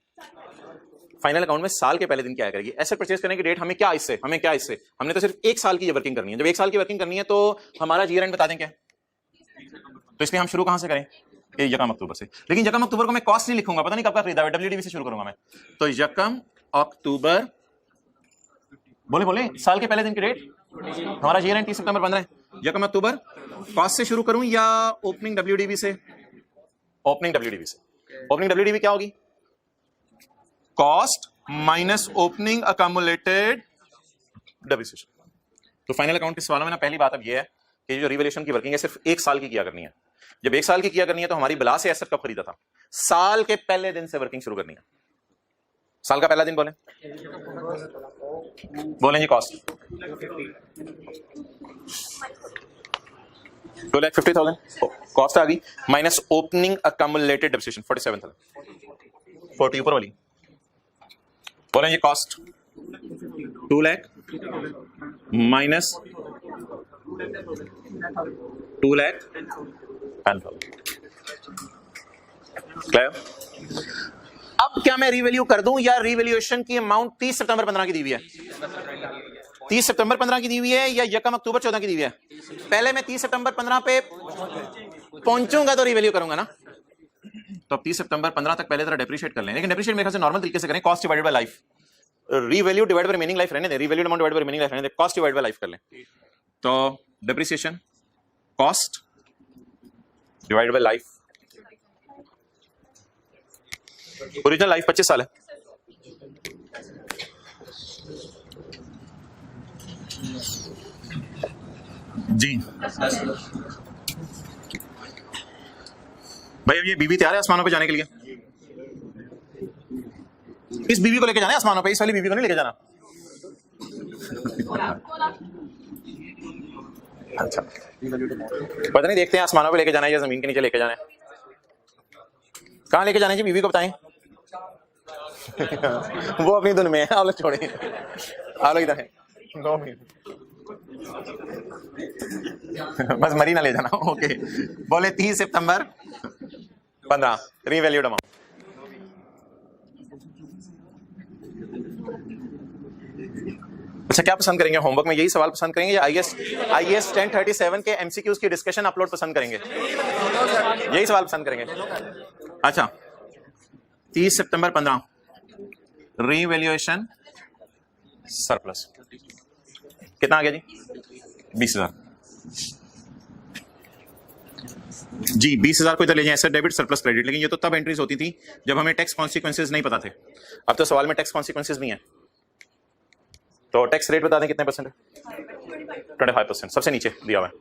फाइनल अकाउंट में साल के पहले दिन क्या करेगी? एसेट परचेज करने की डेट। हमें क्या इससे, हमने तो सिर्फ 1 साल की वर्किंग करनी है। जब 1 साल की वर्किंग करनी है तो हमारा ईयर एंड बता दें क्या, तो इसलिए हम शुरू कहां से करें? 1 अक्टूबर से। लेकिन 1 अक्टूबर को मैं कॉस्ट नहीं लिखूंगा, पता नहीं कब का खरीदा है, डब्ल्यूडीवी से शुरू करूंगा मैं। तो 1 अक्टूबर, बोले साल के पहले दिन की डेट, हमारा ईयर एंड 30 सितंबर 15 है। 1 अक्टूबर कॉस्ट से शुरू करूं या ओपनिंग डब्ल्यूडीवी से? ओपनिंग डब्ल्यूडीवी से। ओपनिंग डब्ल्यूडीवी क्या होगी? Cost minus opening accumulated depreciation. तो फाइनल अकाउंट के सवालों में ना पहली बात अब यह है कि जो रिवैल्यूएशन की वर्किंग है सिर्फ 1 साल की किया करनी है। जब 1 साल की किया करनी है तो हमारी बिला से एसेट कब खरीदा था? साल के पहले दिन से वर्किंग शुरू करनी है। साल का पहला दिन बोलें जी। कॉस्ट 2,50,000 कॉस्ट आ गई, माइनस ओपनिंग अक्यूमुलेटेड डेप्रिसिएशन 47,000, 40 ऊपर वाली। बोलें जी कॉस्ट 2 लाख माइनस 2 लाख 10,000। अब क्या मैं रिवैल्यू कर दूं या रिवैल्यूएशन की अमाउंट 30 सितंबर 15 की दी हुई है? 30 सितंबर 15 की दी हुई है या 1 अक्टूबर 14 की दी हुई है? पहले मैं 30 सितंबर 15 पे पहुंचूंगा तो रिवैल्यू करूंगा ना। तो अब 30 सितंबर 15 तक पहले तरह डेप्रिशिएट कर लें, लेकिन डेप्रिशिएट मेरे ख्याल से नॉर्मल तरीके से करें, cost divided by life. Revalue divided by remaining life रहने दें, revalued amount divided by remaining life रहने दें, कॉस्ट डिवाइडेड बाय लाइफ कर लें। तो depreciation cost divided by life, original life 25 साल है, जी भाई। अब ये बीवी तैयार है आसमानों पे जाने के लिए? इस बीवी को लेके जाना है आसमानों पे, इस वाली बीवी को नहीं लेके जाना। अच्छा, पता नहीं, देखते हैं आसमानों पे लेके जाना है या जमीन के नीचे लेके जाना है। कहाँ लेके जाने जी, बीवी को बताएं। वो अपनी धुन में है, आप लोग छोड़िए, आप लोग इधर है। बस मरी ना ले जाना। ओके, बोले 30 सितंबर 15 रीवैल्यूड अमाउंट। अच्छा, क्या पसंद करेंगे होमवर्क में, यही सवाल पसंद करेंगे या आईएएस 1037 के एमसीक्यूज की डिस्कशन अपलोड पसंद करेंगे? यही सवाल पसंद करेंगे। अच्छा, 30 सितंबर 15 रीवैल्यूएशन सरप्लस कितना आ गया जी? 20,000 जी। 20,000 को इधर ले जाएं, एसेट डेबिट सरप्लस क्रेडिट। लेकिन ये तो तब एंट्रीज होती थी जब हमें टैक्स कॉन्सिक्वेंसेज नहीं पता थे। अब तो सवाल में टैक्स कॉन्सिक्वेंसेज भी हैं। तो टैक्स रेट बता दें कितने परसेंट है? 25%, सबसे नीचे दिया हुआ है।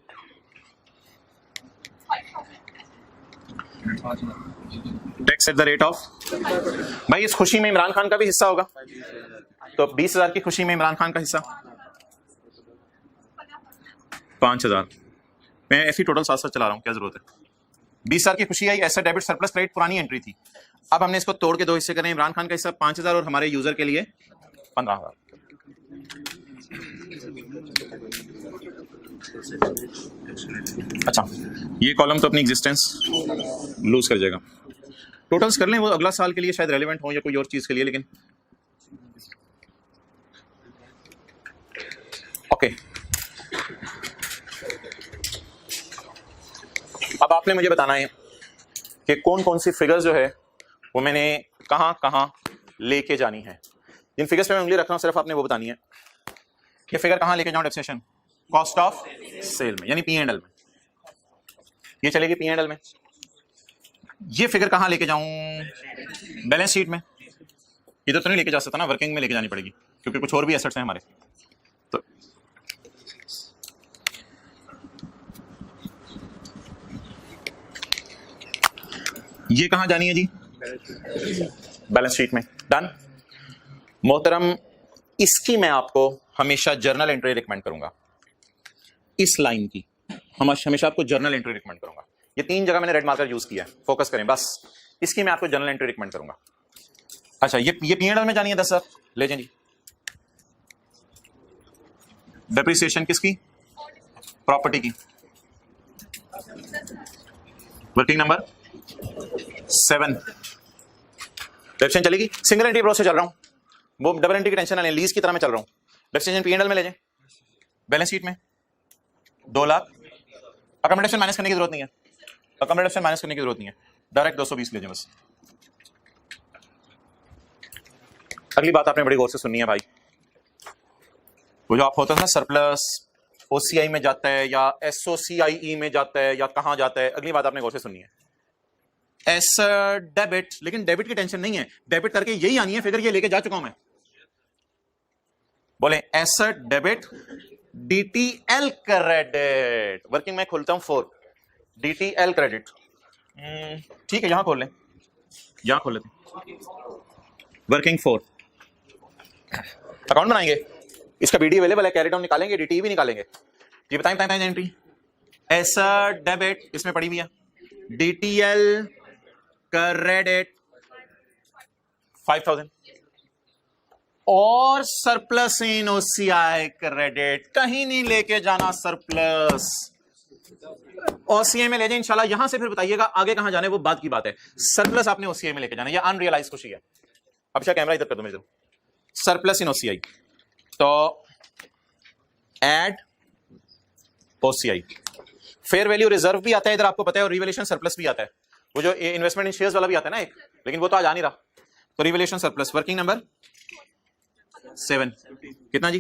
Tax at the rate of, भाई इस खुशी में इमरान खान का भी हिस्सा होगा, तो 20,000 की खुशी में इमरान खान का हिस्सा 5,000। मैं ऐसी टोटल 700 चला रहा हूं, क्या जरूरत है? 20,000 की खुशी आई, एसेट डेबिट सरप्लस क्रेडिट पुरानी एंट्री थी। अब हमने इसको तोड़ के दो हिस्से करें, इमरान खान का हिस्सा 5,000 और हमारे यूजर के लिए 15,000। अच्छा, ये कॉलम तो अपनी एग्जिस्टेंस लूज कर जाएगा। टोटल्स कर लें, वो अगला साल के लिए शायद रेलेवेंट हो या कोई और चीज के लिए, लेकिन ओके। अब आपने मुझे बताना है कि कौन कौन सी फिगर्स जो है वो मैंने कहां कहां लेके जानी है। जिन फिगर्स पे मैं उंगली रख रहा हूं सिर्फ आपने वो बतानी है कि फिगर कहां लेके जाऊं डेप्रिसिएशन, कॉस्ट ऑफ सेल में, यानी P&L में। ये चलेगी P&L में। ये फिगर कहां लेके जाऊं? बैलेंस शीट में। इधर तो नहीं लेके जा सकता ना, वर्किंग में लेके जानी पड़ेगी क्योंकि कुछ और भी एसेट्स हैं हमारे। तो ये कहां जानी है जी? बैलेंस शीट में। डन। मोहतरम, इसकी मैं आपको हमेशा जर्नल एंट्री रिकमेंड करूंगा। इस लाइन की हमेशा आपको जर्नल एंट्री रिकमेंड करूंगा। ये 3 जगह मैंने रेड मार्कर यूज किया है, फोकस करें बस। इसकी मैं आपको जर्नल एंट्री रिकमेंड करूंगा। अच्छा, ये P&L में जानी है 10,000, ले जाए जी। डेप्रिसिएशन किसकी? प्रॉपर्टी की। Working number 7। डेप्रिसिएशन चलेगी। सिंगल एंट्री अप्रोच से चल रहा हूं, वो डबल एंट्री की टेंशन ना लें, लीज की तरह मैं चल रहा हूं। डेप्रिसिएशन P&L में ले जाए। बैलेंस शीट में 2 लाख। अकोमोडेशन माइनस करने की जरूरत नहीं है, अकोमोडेशन माइनस करने की जरूरत नहीं है, डायरेक्ट 220 ले जाए बस। अगली बात आपने बड़ी गौर से सुननी है भाई। वो जो आप होता है ना, सरप्लस OCI में जाता है या SOCIE में जाता है या कहां जाता है, अगली बात आपने गौर से सुननी है। एसेट डेबिट, लेकिन डेबिट की टेंशन नहीं है, डेबिट करके यही आनी है फिगर, ये लेके जा चुका हूं मैं। बोले asset debit DTL credit. Working में खोलता हूं 4, DTL क्रेडिट। ठीक है, यहां खोल लें, यहां खोल लेते। वर्किंग 4 अकाउंट बनाएंगे, इसका BD अवेलेबल है, कैरी डाउन निकालेंगे, DT भी निकालेंगे। ये बताएं एंट्री। एसेट डेबिट इसमें पड़ी हुई है, DTL क्रेडिट 5,000 और सरप्लस इन OCI क्रेडिट। कहीं नहीं लेके जाना सरप्लस, OCI में ले जाए इंशाल्लाह। यहां से फिर बताइएगा आगे कहां जाने, वो बात की बात है। सरप्लस आपने OCI में लेके जाना, ये अनरियलाइज खुशी है। अब अच्छा कैमरा इधर कर दो मेरे, सरप्लस इन OCI। तो add OCI, fair value reserve भी आता है इधर, आपको पता है, और रिवैल्यूएशन सरप्लस भी आता है। वो जो इन्वेस्टमेंट इन शेयर्स वाला भी आता है ना एक, लेकिन वो तो आज आ नहीं रहा। तो रिवैल्यूएशन सरप्लस वर्किंग नंबर 7 कितना जी?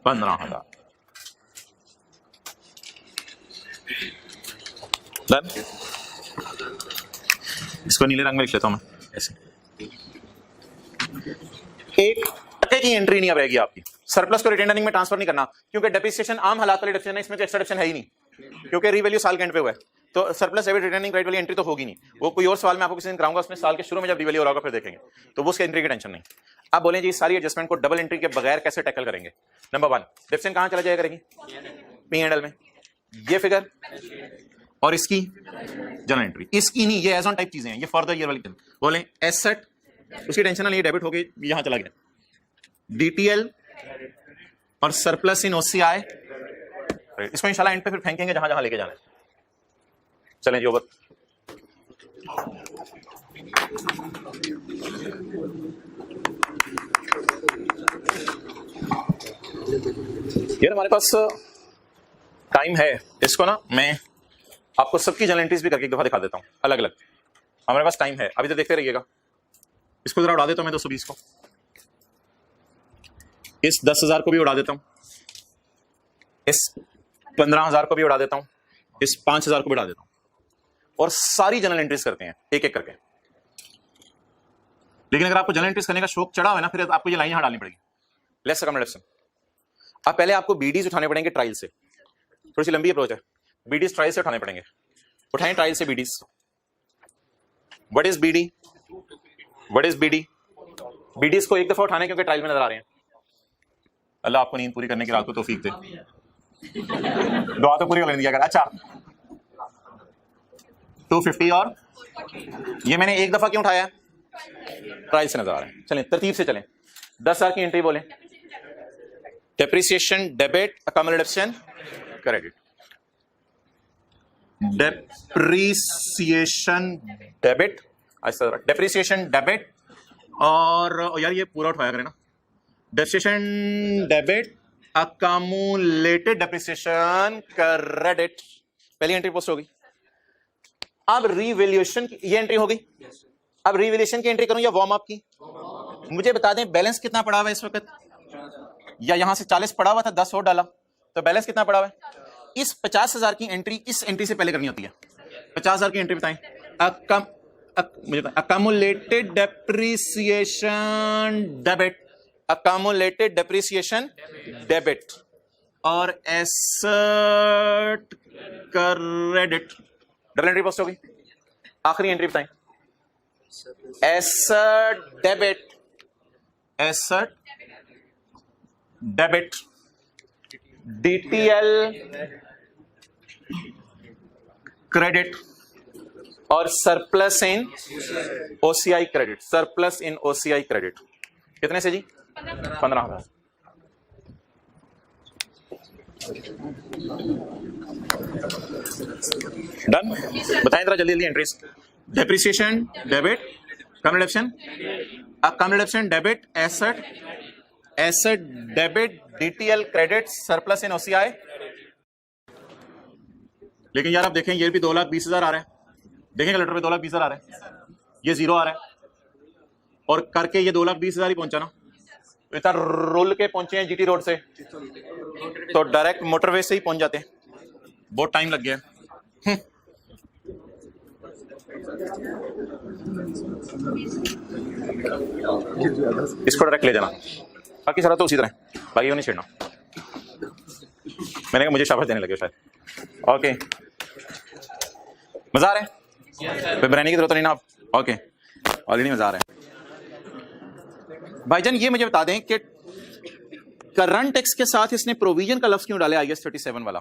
15,000। डन। इसको नीले रंग में लिख लेता हूं मैं ऐसे। एक टके की एंट्री नहीं अब रहेगी आपकी। सरप्लस को रिटेन अर्निंग में ट्रांसफर नहीं करना, क्योंकि डेप्रिसिएशन आम हालात वाली डेप्रिसिएशन है, इसमें तो एक्स्ट्रा डेप्रिसिएशन है ही नहीं, क्योंकि रीवैल्यू साल के एंड पे हुआ है। तो सरप्लस डेबिट रिटर्निंग राइट वाली एंट्री तो होगी नहीं। वो कोई और सवाल मैं आपको किसी दिन कराऊंगा, उसमें साल के शुरू में जब रीवैल्यू होगा फिर देखेंगे, तो वो उसके एंट्री की टेंशन नहीं। आप बोलें जी सारी एडजस्टमेंट को डबल एंट्री के बगैर कैसे टैकल करेंगे? नंबर 1, डेप्रिसिएशन कहां चला जाएगा करेंगी? P&L में। ये फिगर और इसकी जनरल एंट्री, इसकी नहीं, ये एज ऑन टाइप चीजें हैं, ये फर्दर ईयर वाली बोले एसेट, उसकी टेंशन नहीं, डेबिट हो गई, यहां चला गया डीटीएल और सरप्लस इन ओसीआई। इसको इंशाल्लाह एंड पे फिर फेंकेंगे जहां जहां लेके जाना है। चलें जी, ओवर। यार हमारे पास टाइम है, इसको ना मैं आपको सबकी जनरल एंट्रीज भी करके एक दफा दिखा देता हूं अलग अलग। हमारे पास टाइम है, अभी तो देखते रहिएगा। इसको जरा उड़ा देता हूं मैं 220 को, इस 10,000 को भी उड़ा देता हूं, इस 15,000 को भी उड़ा देता हूं, इस 5,000 को भी उड़ा देता हूं, और सारी जनरल एंट्रीज करते हैं एक एक करके। लेकिन अगर आपको जनरल एंट्रीज करने का शौक चढ़ा हुआ है ना, फिर आपको ये लाइन यहां डालनी पड़ेगी, लेस अकोमोडेशन। अब पहले आपको बीडीज उठाने पड़ेंगे ट्रायल से, थोड़ी सी लंबी अप्रोच है, बीडीज ट्रायल से उठाने पड़ेंगे। उठाएं ट्रायल से BDs. What is BD? What is BD? BDs को एक दफा उठाने क्योंकि ट्रायल में नजर आ रहे हैं। अल्लाह आपको नींद पूरी करने की रात को तौफीक दे, दुआ तो पूरी कर दिया कर। अच्छा 250 और ये मैंने एक दफा क्यों उठाया? ट्रायल से नजर आ रहे हैं। चलें तरतीब से चलें। 10,000 की एंट्री बोलें, depreciation debit, accommodation credit. Depreciation debit, ऐसा डेप्रिसिएशन डेबिट, और यार ये पूरा उठाया करें ना, depreciation debit, accumulated depreciation credit. पहली एंट्री पोस्ट होगी। अब रिवैल्यूएशन की ये एंट्री होगी। अब रिवैल्यूएशन की एंट्री करूं या वार्म अप की? मुझे बता दें बैलेंस कितना पड़ा हुआ है इस वक्त, या यहां से 40 पड़ा हुआ था, 10 और डाला तो बैलेंस कितना पड़ा हुआ है? इस 50,000 की एंट्री इस एंट्री से पहले करनी होती है। 50,000 की एंट्री बताएं। Accumulated depreciation debit, accumulated depreciation debit, और asset credit. Double entry post होगी। आखिरी एंट्री बताएं। Asset debit, asset debit, DTL credit, और surplus in OCI credit. Surplus in OCI credit कितने से जी? 15,000। डन। बताएं जरा जल्दी जल्दी entries. Depreciation debit, accommodation debit, asset, asset debit, DTL credit, surplus in OCI. लेकिन यार आप देखें ये भी 2,20,000 आ रहा है। देखें कैलेंडर पे 2,20,000 आ रहा है, ये जीरो आ रहा है, और करके ये 2,20,000 ही पहुंचा ना। इतना रोल के पहुंचे हैं जीटी रोड से, तो डायरेक्ट मोटरवे से ही पहुंच जाते हैं। बहुत टाइम लग गया। इसको डायरेक्ट ले जाना, बाकी सारा तो उसी तरह, बाकी को नहीं छेड़ना। मैंने कहा मुझे शाबाश देने लगे शायद। ओके, मजा आ रहा है? बिरानी की जरूरत नहीं ना आप? ओके, ऑलरेडी मजा आ रहा है। भाईजान ये मुझे बता दें कि करंट टैक्स के साथ इसने प्रोविजन का लफ्ज क्यों डाला IAS 37 वाला?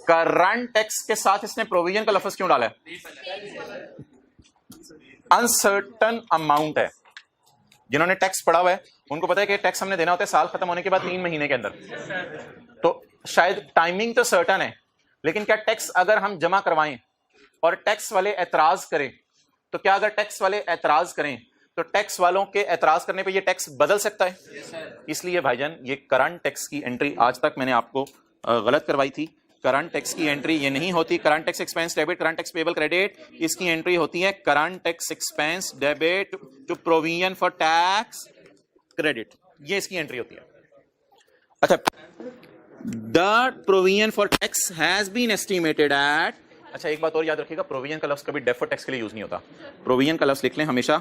करंट टैक्स के साथ इसने प्रोविजन का लफ्ज क्यों डाला है? अनसर्टन अमाउंट है। जिन्होंने टैक्स पढ़ा हुआ है उनको पता है कि टैक्स हमने देना होता है साल खत्म होने के बाद 3 महीने के अंदर। तो शायद टाइमिंग तो सर्टन है, लेकिन क्या टैक्स अगर हम जमा करवाएं और टैक्स वाले एतराज करें, तो क्या अगर टैक्स वाले एतराज करें तो टैक्स वालों के एतराज करने पे ये टैक्स बदल सकता है? इसलिए भाईजान ये करंट टैक्स की एंट्री आज तक मैंने आपको गलत करवाई थी। करंट टैक्स की एंट्री ये नहीं होती current tax expense debit, current tax payable credit. इसकी एंट्री होती है current tax expense debit to provision for tax credit, ये इसकी एंट्री होती है। अच्छा, the provision for tax has been estimated at. अच्छा एक बात और याद रखिएगा, प्रोविजन का लफ्ज कभी डेफर्ड टैक्स के लिए यूज नहीं होता। प्रोविजन का लफ्ज लिख लें, हमेशा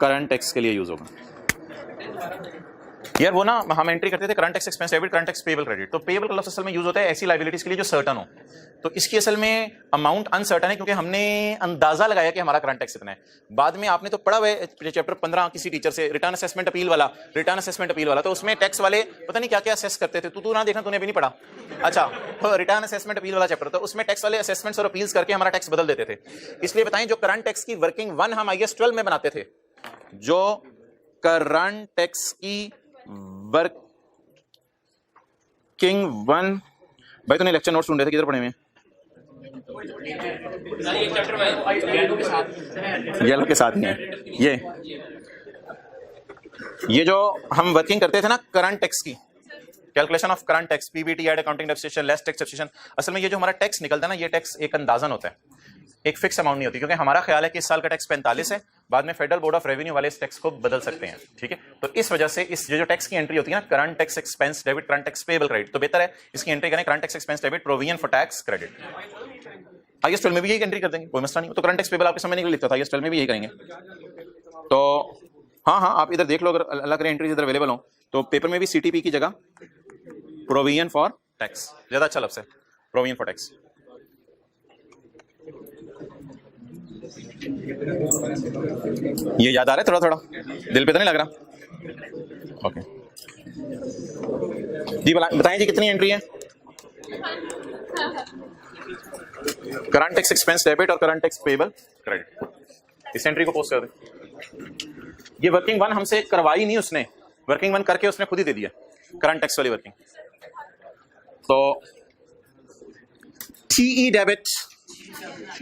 करंट टैक्स के लिए यूज होगा। यार वो ना हम एंट्री करते थे current tax expense debit, current tax payable credit. तो पेबल का लफ्ज़ असल में यूज होता है ऐसी लायबिलिटीज के लिए जो सर्टन हो। तो इसकी असल में अमाउंट अनसर्टन है क्योंकि हमने अंदाजा लगाया कि हमारा करंट टैक्स इतना है। बाद में आपने तो पढ़ा हुआ है चैप्टर 15 किसी टीचर से, रिटर्न असेसमेंट अपील वाला, रिटर्न असेसमेंट अपील वाला। तो उसमें टैक्स वाले पता नहीं क्या क्या असेस करते थे। तू ना देखना, तूने भी नहीं पढ़ा। अच्छा, रिटर्न असेसमेंट अपील वाला चैप्टर, तो उसमें टैक्स वाले असेसमेंट्स और अपील्स करके हमारा टैक्स बदल देते थे। इसलिए बताएं, जो करंट टैक्स की वर्किंग वन हम IAS 12 में बनाते थे, जो करंट टैक्स की वर्किंग वन, भाई तूने लेक्चर नोट्स ढूंढे थे, किधर पढ़े हुए हैं? येलो के साथ ही है ये जो हम वर्किंग करते थे ना करंट टैक्स की, calculation of current tax, PBT add accounting depreciation less tax सब्सिशन। असल में ये जो हमारा टैक्स निकलता है ना, ये टैक्स एक अंदाजन होता है, एक फिक्स अमाउंट नहीं होती। क्योंकि हमारा ख्याल है कि इस साल का टैक्स 45 है, बाद में फेडरल बोर्ड ऑफ रेवेन्यू वाले इस टैक्स को बदल सकते हैं, ठीक है। तो इस वजह से इस जो टैक्स की एंट्री होती है ना, current tax expense debit, current tax payable credit, तो बेहतर है इसकी एंट्री करें current tax expense debit, provision for tax credit. IAS 12 में भी यही एंट्री कर देंगे, कोई मसला नहीं। तो करंट टैक्स पेबल आपके समझने के लिए लिखता था, IAS 12 में भी यही करेंगे। तो हाँ, आप इधर देख लो, अगर अल्लाह करे एंट्रीज इधर अवेलेबल हो तो पेपर में भी CTP की जगह प्रोविजन फॉर टैक्स, ज्यादा अच्छा लफ्ज़ है, प्रोविजन फॉर टैक्स। ये याद आ रहा है थोड़ा थोड़ा, दिल पे तो नहीं लग रहा? ओके जी, बताएं जी कितनी एंट्री है? करंट टैक्स एक्सपेंस डेबिट और करंट टैक्स पेबल क्रेडिट, इस एंट्री को पोस्ट कर दें। ये वर्किंग वन हमसे करवाई नहीं उसने, वर्किंग वन करके उसने खुद ही दे दिया करंट टैक्स वाली वर्किंग। तो TE डेबिट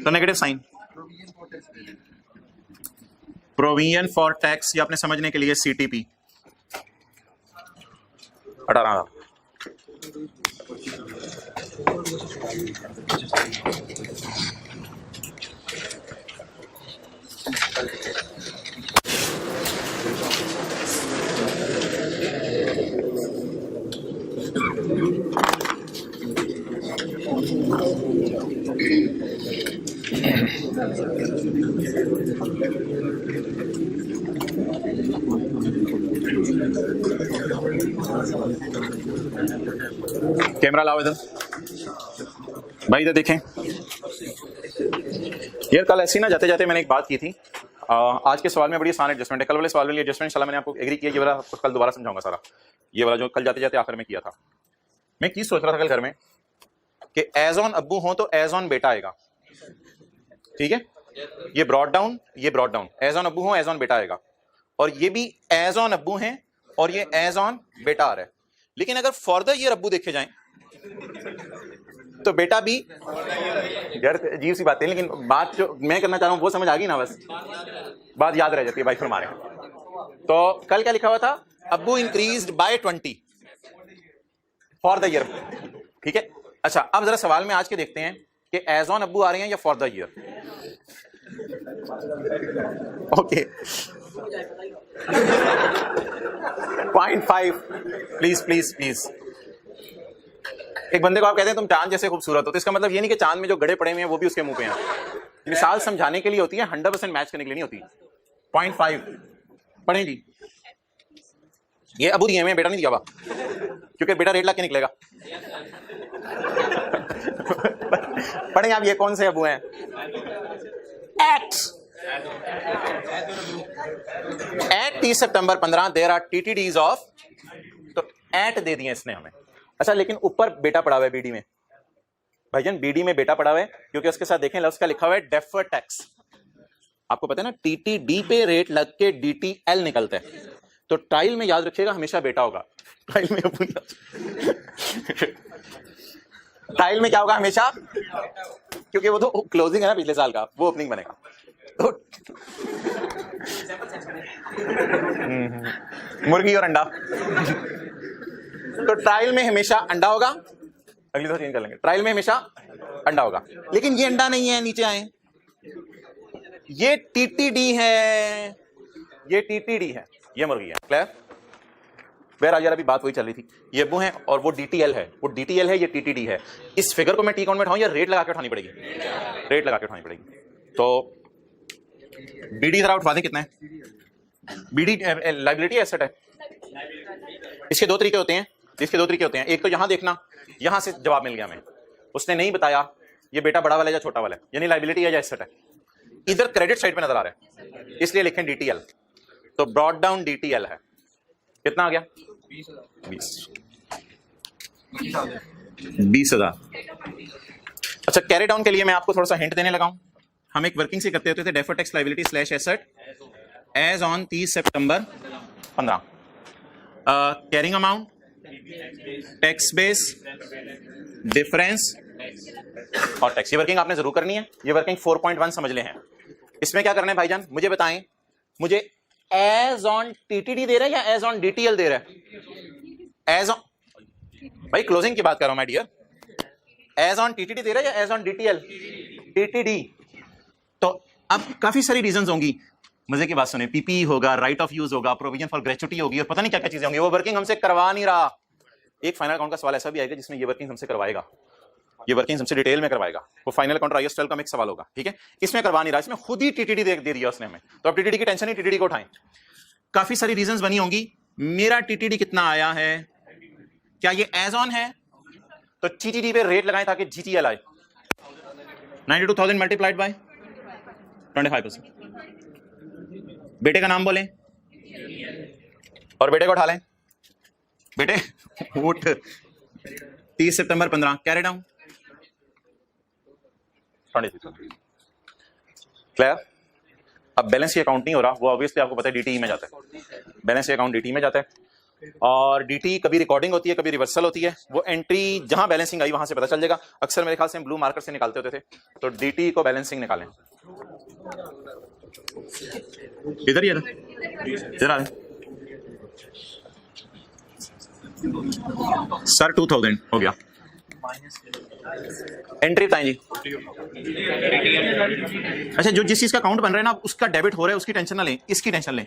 तो negative sign, provision for tax ये आपने समझने के लिए CTP 18,000। कैमरा लाओ इधर भाई, इधर देखें यार। कल ऐसी ना जाते जाते मैंने एक बात की थी, आज के सवाल में बड़ी आसान एडजस्टमेंट है। कल वाले सवाल वाली एडजस्टमेंट इंशाल्लाह मैंने आपको एग्री किया, ये वाला आपको कल दोबारा समझाऊंगा सारा। ये वाला जो कल जाते जाते आखिर में किया था, मैं की सोच रहा था कल घर में कि एज ऑन अब्बू हो तो एज ऑन बेटा आएगा, ठीक है। ये ब्रॉड डाउन, ये ब्रॉड डाउन, एज ऑन अब्बू हो एज ऑन बेटा आएगा, और ये भी एज ऑन अब्बू है और ये एज ऑन बेटा आ रहा है। लेकिन अगर फॉर द ईयर अब्बू देखे जाएं तो बेटा भी, यार अजीब सी बात है, लेकिन बात जो मैं करना चाह रहा हूं वो समझ आ गई ना, बस बात याद रह जाती है भाई फिर हमारे। तो कल क्या लिखा हुआ था? अब्बू increased by 20 for the year, ठीक है। अच्छा, अब जरा सवाल में आज के देखते हैं कि एज ऑन अब्बू आ रहे हैं या for the year. Okay 0.5 please please please. एक बंदे को आप कहते हैं तुम चांद जैसे खूबसूरत हो, तो इसका मतलब ये नहीं कि चांद में जो गड़े पड़े हुए हैं वो भी उसके मुंह पे हैं। मिसाल समझाने के लिए होती है, 100% मैच करने के लिए नहीं होती। 0.5 पढ़ें जी। ये अबू दिए में बेटा नहीं दिया हुआ, क्योंकि बेटा रेट ला के निकलेगा। पढ़ें आप, ये कौन से अबू हैं? एट 30 सितंबर 15 देर आर TTDs ऑफ, तो एट दे दिए इसने हमें। अच्छा, लेकिन ऊपर बेटा पड़ा हुआ है BD में, भाईजान BD में बेटा पड़ा हुआ है, क्योंकि उसके साथ देखें लफ्ज का लिखा हुआ है डेफर्ड टैक्स। आपको पता है ना, TTD पे रेट लग के DTL निकलता है, तो टाइल में याद रखिएगा हमेशा बेटा होगा। टाइल में टाइल में क्या होगा हमेशा, क्योंकि वो तो क्लोजिंग है ना पिछले साल का, वो ओपनिंग बनेगा। तो मुर्गी और अंडा, तो ट्रायल में हमेशा अंडा होगा। अगली दफा चेंज कर लेंगे, ट्रायल में हमेशा अंडा होगा। लेकिन ये अंडा नहीं है, नीचे आए, ये TTD है, ये TTD है, ये मुर्गी है। क्लियर? बहरहाल यार अभी बात वही चल रही थी, ये अब्बू है और वो DTL है, वो DTL है, ये TTD है। इस फिगर को मैं टी काउंट में उठाऊं या रेट लगा के उठानी पड़ेगी? रेट लगा के उठानी पड़ेगी। तो BD जरा उठवा दें, कितना है BD? लायबिलिटी एसेट है, इसके दो तरीके होते हैं, एक तो यहां देखना, यहां से जवाब मिल गया हमें, उसने नहीं बताया ये बेटा बड़ा वाला है या छोटा वाला है, यानी लाइबिलिटी है या एसेट है, इधर क्रेडिट साइड पे नजर आ रहा है, इसलिए लिखें डीटीएल। तो ब्रॉड डाउन डीटीएल है, कितना आ गया 20,000। अच्छा, कैरी डाउन के लिए मैं आपको थोड़ा सा हिंट देने लगा हूं। हम एक वर्किंग से करते होते थे, deferred tax liability slash asset as on 30 सितंबर 15, carrying amount, tax base, difference और टैक्स। ये वर्किंग आपने जरूर करनी है, ये वर्किंग 4.1 समझ ले हैं। इसमें क्या करना है भाईजान, मुझे बताएं, मुझे एज ऑन टीटीडी दे रहा है या एज ऑन डीटीएल दे रहा है? एज ऑन, भाई क्लोजिंग की बात कर रहा हूं मैं डियर, एज ऑन टीटीडी दे रहा है या एज ऑन डीटीएल? टीटीडी। तो अब काफी सारी रीजंस होंगी, मजे की बात सुने, पीपी होगा, राइट ऑफ यूज होगा, प्रोविजन फॉर ग्रेचुटी होगी और पता नहीं क्या क्या चीजें होंगी, वो वर्किंग हमसे करवा नहीं रहा। एक फाइनल अकाउंट का सवाल ऐसा भी आएगा जिसमें ये वर्किंग हमसे करवाएगा, ये वर्किंग हमसे डिटेल में करवाएगा, वो फाइनल अकाउंट आईएसएल का एक सवाल होगा, ठीक है। इसमें करवा नहीं रहा, इसमें खुद ही टीटीडी दे दिया उसने हमें, तो अब टीटीडी की टेंशन ही, टीटीडी को उठाएं। काफी सारी रीजंस बनी होंगी, मेरा टीटीडी कितना आया है, क्या ये एज ऑन है, तो टीटीडी पे रेट लगाएं ताकि जीटीएल आए। 92,000 मल्टीप्लाइड बाय 25%। बेटे का नाम बोलें और बेटे को उठा लें, बेटे उठ। 30 सितंबर 15, कैरी डाउन 26। क्लियर? अब बैलेंस शीट अकाउंट नहीं हो रहा, वो ऑब्वियसली आपको पता है डीटी में जाता है, बैलेंस शीट अकाउंट डीटी में जाता है, और डीटी कभी रिकॉर्डिंग होती है कभी रिवर्सल होती है, वो एंट्री जहां बैलेंसिंग आई वहां से पता चल जाएगा। अक्सर मेरे ख्याल से हम ब्लू मार्कर से निकालते होते थे, तो डीटी को बैलेंसिंग निकालें। इधर ही इधर आ रहे सर, 2000 हो गया। एंट्री बताएं जी। अच्छा, जो जिस चीज का अकाउंट बन रहा है ना, उसका डेबिट हो रहा है, उसकी टेंशन ना लें, इसकी टेंशन लें।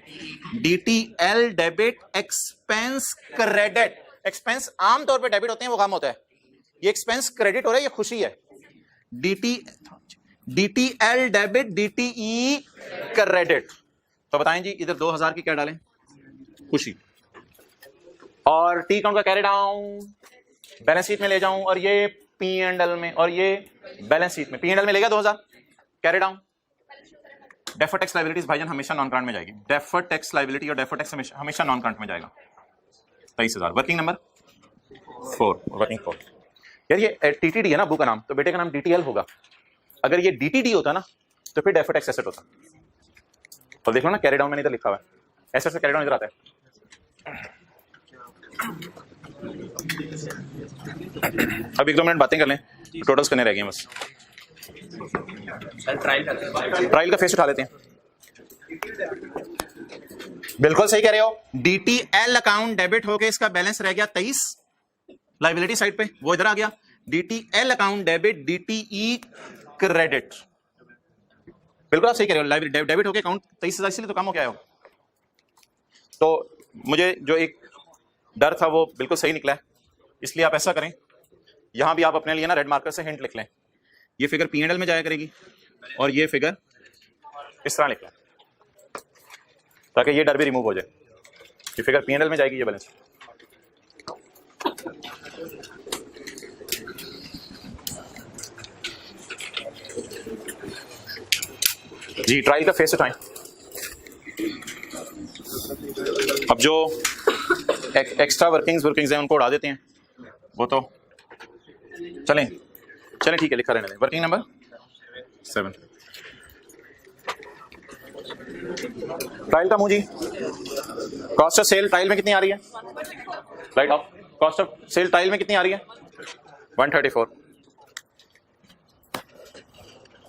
DTL debit expense credit. Expense आमतौर पे डेबिट होते हैं, वो काम होता है, ये एक्सपेंस क्रेडिट हो रहा है, ये खुशी है। DTL debit, DTE credit. तो बताएं जी, इधर 2000 की क्या डालें? खुशी। और टी अकाउंट का कैरी डाउन बैलेंस शीट में ले जाऊं, और ये पी एंड एल में, और ये बैलेंस शीट में। पी एंड एल में ले गया 2000, carry down. Deferred tax liabilities भाईजान हमेशा नॉन करंट में जाएगी, डेफर्ड टैक्स लायबिलिटी और डेफर्ड टैक्स हमेशा नॉन करंट में जाएगा। 23,000। Working number 4, working 4। यार ये टीटीडी है ना बुक का नाम, तो बेटे का नाम डीटीएल होगा। अगर ये डीटीडी होता ना तो फिर डेफर्ड टैक्स एसेट होता। और देख लो ना, कैरी डाउन में इधर लिखा हुआ है, एसेट से कैरी डाउन इधर आता है। अब 1-2 मिनट बातें कर लें, टोटल्स करने रह गए बस। ट्रायल का फेस उठा लेते हैं। बिल्कुल सही कह रहे हो, डीटीएल अकाउंट डेबिट हो गए, इसका बैलेंस रह गया 23 लाइबिलिटी साइड पे, वो इधर आ गया। DTL account debit, DTE credit. बिल्कुल आप सही कह रहे हो, डेबिट हो गया अकाउंट 23,000, इसलिए तो कम हो गया हो। तो मुझे जो एक डर था वो बिल्कुल सही निकला है, इसलिए आप ऐसा करें, यहां भी आप अपने लिए ना रेड मार्कर से हिंट लिख लें। ये फिगर पीएनएल में जाया करेगी और ये फिगर इस तरह लिख लें, ताकि ये डर भी रिमूव हो जाए। ये फिगर पीएनएल में जाएगी, ये बैलेंस। जी ट्रायल का फेस उठाएं। अब जो एक्स्ट्रा वर्किंग्स हैं उनको उड़ा देते हैं, वो तो चलें ठीक है, लिखा रहने दें। Working number 7। ट्रायल का मुंह जी, कॉस्ट ऑफ सेल ट्रायल में कितनी आ रही है? Right of cost of sale trial में कितनी आ रही है? 134।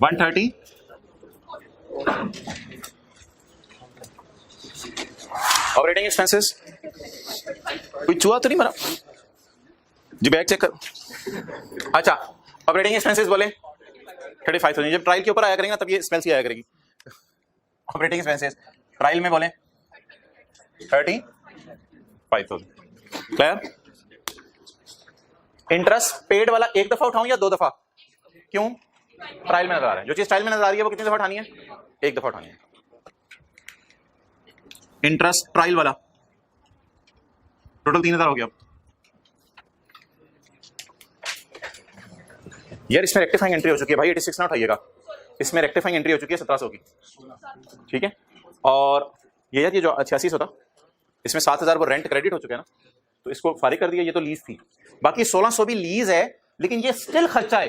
130। ऑपरेटिंग एक्सपेंसेस, कोई चूहा तो नहीं मरा जी? बैग चेक कर। अच्छा, ऑपरेटिंग एक्सपेंसेस बोले 35,000। जब ट्रायल के ऊपर आया करेंगे ना, तब ये स्पेल सी आया करेगी। ऑपरेटिंग एक्सपेंसेस ट्रायल में बोले 35,000। क्लियर? इंटरेस्ट पेड वाला एक दफा उठाऊं या 2 दफा? क्यों? ट्रायल में नजर आ रहा है, जो चीज ट्रायल में नजर आ रही है वो कितनी दफा उठानी है? 1 दफा उठानी है। इंटरेस्ट ट्रायल वाला टोटल 3000 हो गया। यार इसमें रेक्टिफाइंग एंट्री हो चुकी है भाई, 86 ना उठाइएगा, इसमें रेक्टिफाइंग एंट्री हो चुकी है 1700 की, ठीक है। और ये यार ये जो 8600 था इसमें 7000 वो रेंट क्रेडिट हो चुके हैं ना, तो इसको फारिग कर दिया, ये तो लीज थी। बाकी 1600 भी लीज है, लेकिन ये स्टिल खर्चा है,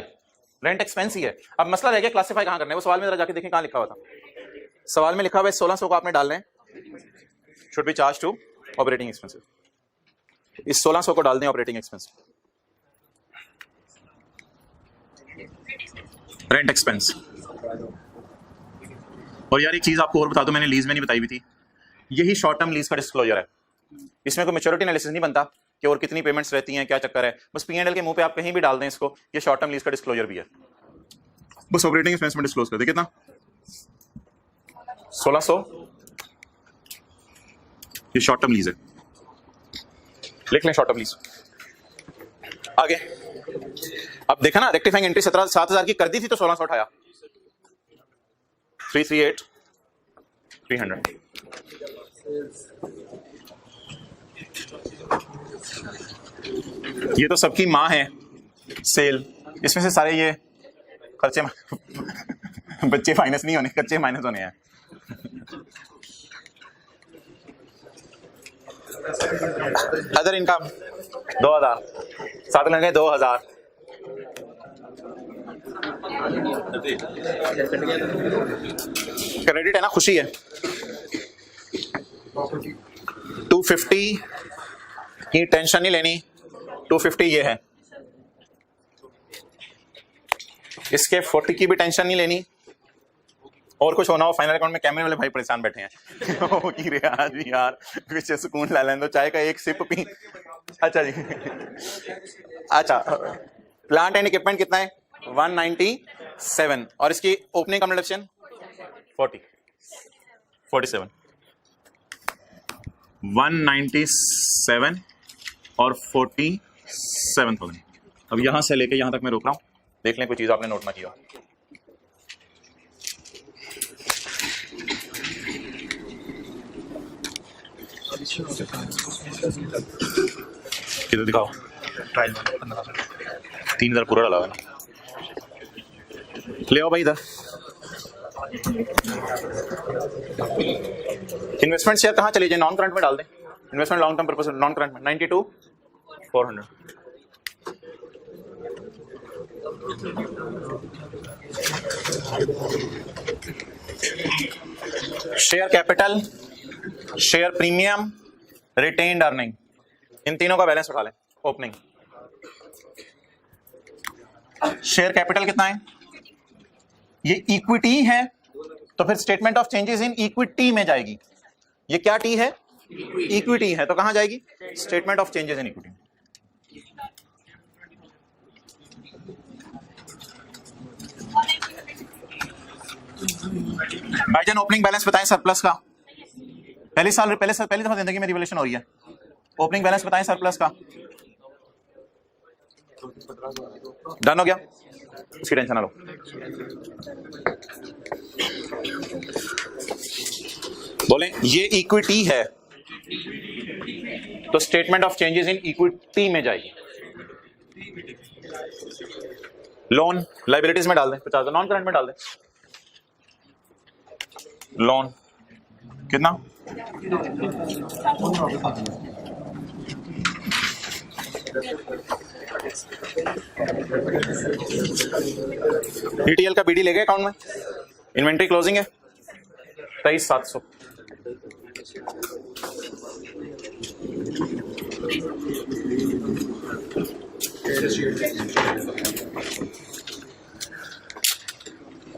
रेंट एक्सपेंस ही है। अब मसला रह गया क्लासिफाई कहां करना है, वो सवाल में जरा जाके देखें कहां लिखा हुआ था। सवाल में लिखा हुआ है 1600 को आपने डालना है, should be charge to operating expenses. इस 1600 को डाल दें ऑपरेटिंग एक्सपेंस, रेंट एक्सपेंस। और यार एक चीज आपको और बता दूं, मैंने लीज में नहीं बताई हुई थी, यही शॉर्ट टर्म लीज का डिस्क्लोजर है। इसमें कोई मैच्योरिटी एनालिसिस नहीं बनता कि और कितनी पेमेंट्स रहती हैं, क्या चक्कर है, बस P&L के मुंह पे आप कहीं भी डाल दें इसको, ये शॉर्ट टर्म लीज का डिस्क्लोजर भी है, बस ऑपरेटिंग एक्सपेंस में डिस्क्लोज कर दे। कितना 1600, ये शॉर्ट टर्म लीज है, लिख लें शॉर्ट टर्म लीज। आगे अब देखा ना, रेक्टिफाइंग एंट्री 7000 की कर दी थी तो 1600 उठाया, 338 300। ये तो सबकी माँ है सेल, इसमें से सारे ये खर्चे बच्चे माइनस नहीं होने, कच्चे माइनस होने हैं। अदर इनकम 2000, साथ लगे 2000, क्रेडिट है ना, खुशी है। 250 की टेंशन नहीं लेनी, 250 ये है, इसके 40 की भी टेंशन नहीं लेनी। और कुछ होना हो फाइनल अकाउंट में, कैमरे वाले भाई परेशान बैठे हैं आज भी यार कुछ सुकून ला लें, तो चाय का एक सिप पी। अच्छा जी, अच्छा प्लांट एंड इक्विपमेंट कितना है 197, और इसकी ओपनिंग कम रिडक्शन 47, 197 और 47,000। अब यहां से लेके यहां तक मैं रोक रहा हूं, देख लें कोई चीज आपने नोट ना किया। किधर दिखाओ, 3000 पूरा डाला है ना, ले आओ भाई इधर। इन्वेस्टमेंट शेयर कहां चले जाए, नॉन करंट में डाल दें, investment long term purpose, non current में 92,400। Share capital, share premium, retained earning, इन तीनों का बैलेंस उठा लें ओपनिंग। शेयर कैपिटल कितना है, ये इक्विटी है, तो फिर statement of changes in equity में जाएगी। ये क्या टी है, इक्विटी है, तो कहां जाएगी, statement of changes in equity. भाईजान ओपनिंग बैलेंस बताएं सरप्लस का, पहली दफा जिंदगी में रिवोल्यूशन हो रही है। ओपनिंग बैलेंस बताएं सरप्लस का, डन हो गया, उसकी टेंशन ना लो। बोलें ये इक्विटी है, तो statement of changes in equity में जाएगी। लोन लाइबिलिटीज में डाल दें 50, नॉन करंट में डाल दें। लोन कितना, डीटीएल का बीडी ले गए अकाउंट में, इन्वेंट्री क्लोजिंग है 23,700।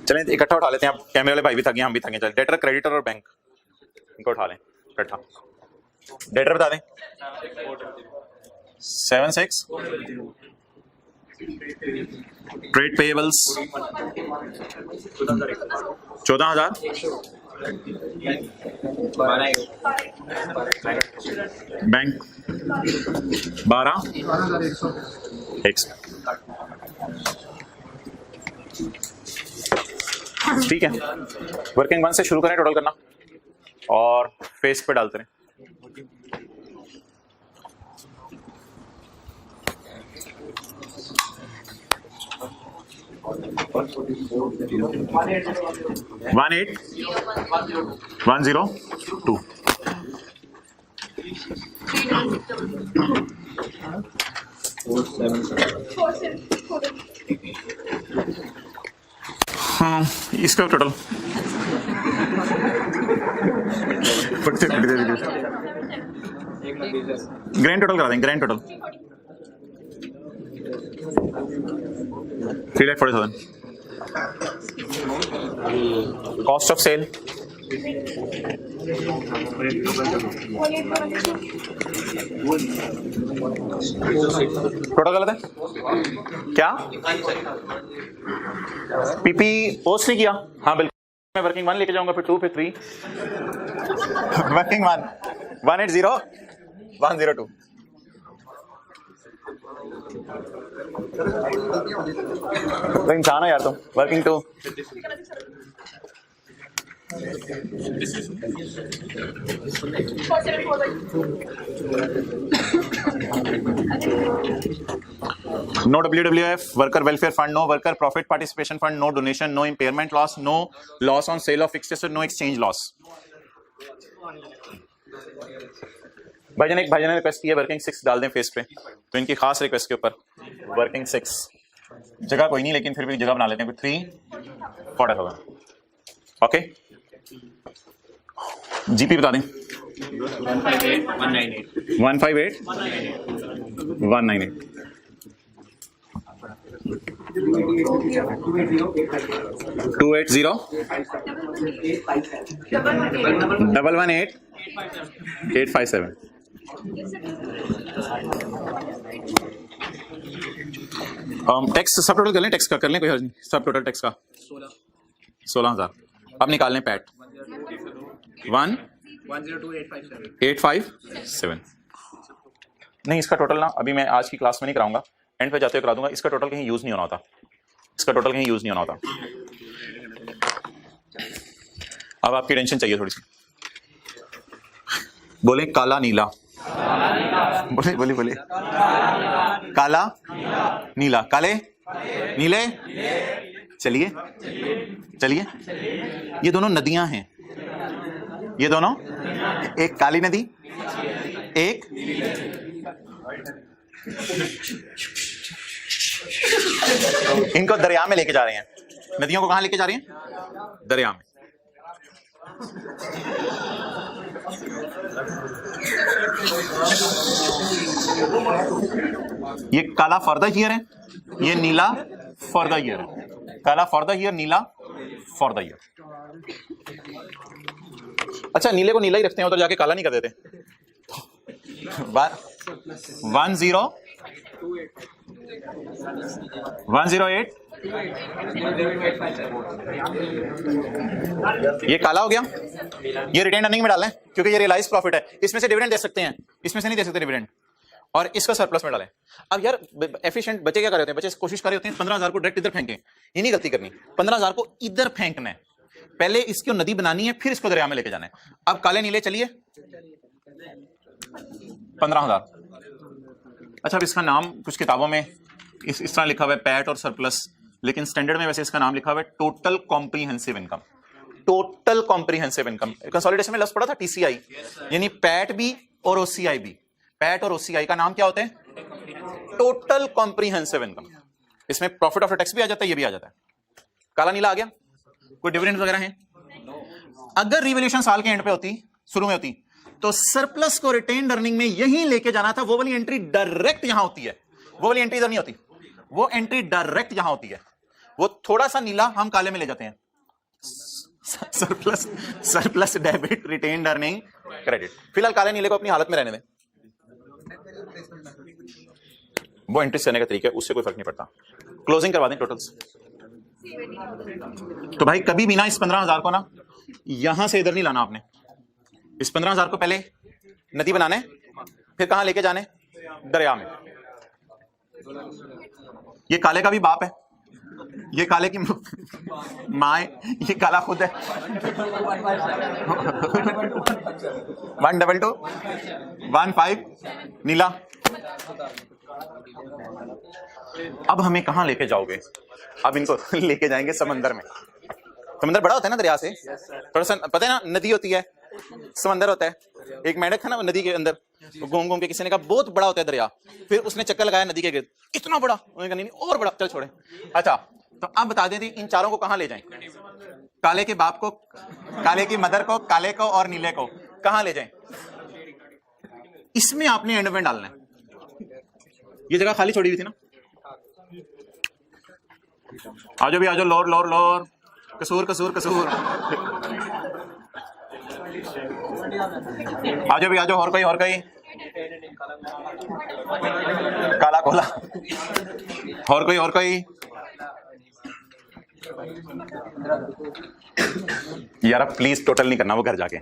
चलें इकट्ठा उठा लेते हैं, आप कैमरे वाले भाई भी थके, हम भी थके, चल डेटर, क्रेडिटर और बैंक इनको उठा लें इकट्ठा। डेटर बता दें 76, ट्रेड पेएबल्स 14,000, बैंक 12,100। ठीक है, वर्किंग वन से शुरू करें टोटल करना और फेस पे डालते रहे। $18,102. हाँ, इसका टोटल ग्रैंड टोटल करा देंगे, grand total 3,40,000. Cost of sale total गलत है क्या? पीपी पोस्ट नहीं किया? हाँ बिल्कुल, मैं वर्किंग 1 लेके जाऊंगा, फिर 2, फिर 3. वर्किंग 1 180,102. तो इंसान है यार तुम. Working 2 no WWF, worker welfare fund, no worker profit participation fund, no donation, no impairment loss, no loss on sale of fixed asset, no exchange loss. भाईजान ने रिक्वेस्ट की है वर्किंग 6 डाल दें फेस पे, तो इनकी खास रिक्वेस्ट के ऊपर वर्किंग 6 जगह कोई नहीं, लेकिन फिर भी जगह बना लेते हैं. 3,40,000. ओके, जीपी बता दें. 158,198. 280 118,857. टैक्स सब टोटल कर लें, टैक्स का कर लें, कोई हर्ज नहीं. सब टोटल टैक्स का 16,000. अब निकाल लें पैट 1,102,857. नहीं, इसका टोटल ना अभी मैं आज की क्लास में नहीं कराऊंगा, एंड पे जाते हुए करा दूंगा. इसका टोटल कहीं यूज नहीं होना होता, इसका टोटल कहीं यूज नहीं होना होता. अब आपकी टेंशन चाहिए थोड़ी सी. बोले काला नीला, बोले काला नीला, काले नीले. चलिए ये दोनों नदियां हैं, ये दोनों, एक काली नदी, एक इनको दरिया में लेके जा रहे हैं. नदियों को कहां लेके जा रहे हैं? दरिया में. ये काला फॉर द ईयर है, ये नीला फॉर द ईयर है. काला for the year, Neela for the year. अच्छा, नीले को नीला ही रखते हैं, उधर जाके काला नहीं कर देते. 1,0,108. ये काला हो गया, ये रिटेन अर्निंग में डालें क्योंकि ये रियलाइज प्रॉफिट है. इसमें से डिविडेंड दे सकते हैं, इसमें से नहीं दे सकते डिविडेंड. और इसका सरप्लस में डालें. अब यार एफिशिएंट बच्चे क्या कर रहे होते हैं? बच्चे कोशिश कर रहे होते हैं 15,000 को डायरेक्ट इधर फेंकें. ये नहीं गलती करनी, 15,000 को इधर फेंकना है. पहले इसको नदी बनानी है, फिर इसको दरिया में लेके जाना है. अब काले नीले चलिए 15,000. अच्छा, अब इसका नाम कुछ किताबों में इस तरह लिखा हुआ है पैट और सरप्लस, लेकिन स्टैंडर्ड में वैसे इसका नाम लिखा हुआ है total comprehensive income. Total comprehensive income. Consolidation में लफ्ज पड़ा था टीसीआई, यानी पैट भी और ओसीआई भी. पैट और ओसीआई का नाम क्या होता है? Total comprehensive income. इसमें प्रॉफिट आफ्टर टैक्स भी आ जाता है, ये भी आ जाता है. काला नीला आ गया. कोई डिविडेंड वगैरह है? अगर रिवॉल्यूशन साल के एंड पे होती, शुरू में होती, तो सरप्लस को रिटेन्ड अर्निंग में यहीं लेके जाना था. वो वाली एंट्री डायरेक्ट यहां होती है, वो वाली एंट्री इधर नहीं होती, वो एंट्री डायरेक्ट यहां होती है. वो थोड़ा सा नीला हम काले में ले जाते हैं. Surplus debit retained earning credit. फिलहाल काले नीले को अपनी हालत में रहने दें. वो एंट्री करने का तरीका है, उससे कोई फर्क नहीं पड़ता. क्लोजिंग करवा दें टोटल्स. तो भाई कभी भी ना इस 15,000 को ना यहां से इधर नहीं लाना आपने. इस 15,000 को पहले नदी बनाने, फिर कहां लेके जाने? दरिया में. ये काले का भी बाप है, ये काले की मां है, ये काला खुद है. 1,2,2 1,5 नीला अब हमें कहां लेके जाओगे? अब इनको लेके जाएंगे समंदर में। समंदर बड़ा होता है ना दरिया से, थोड़ा सा पता है ना, नदी होती है, समंदर होता है। एक मेंढक था ना नदी के अंदर, घूम घूम के किसी ने कहा बहुत बड़ा होता है दरिया, फिर उसने चक्कर लगाया नदी के गिर्द, इतना बड़ा, उन्होंने कहा नहीं और बड़ा, चल छोड़े। अच्छा तो अब बता दें इन चारों को कहां ले जाएं? काले के बाप को, काले की मदर को, काले को और नीले को कहां ले जाएं? इसमें आपने एंड में डालना है। ये जगह खाली छोड़ी हुई थी ना, आजो भी आजो, लोर लोर लोर, कसूर कसूर कसूर, आजो भी आजो, और कोई काला कोला, और कोई यार अब प्लीज टोटल नहीं करना, वो घर जाके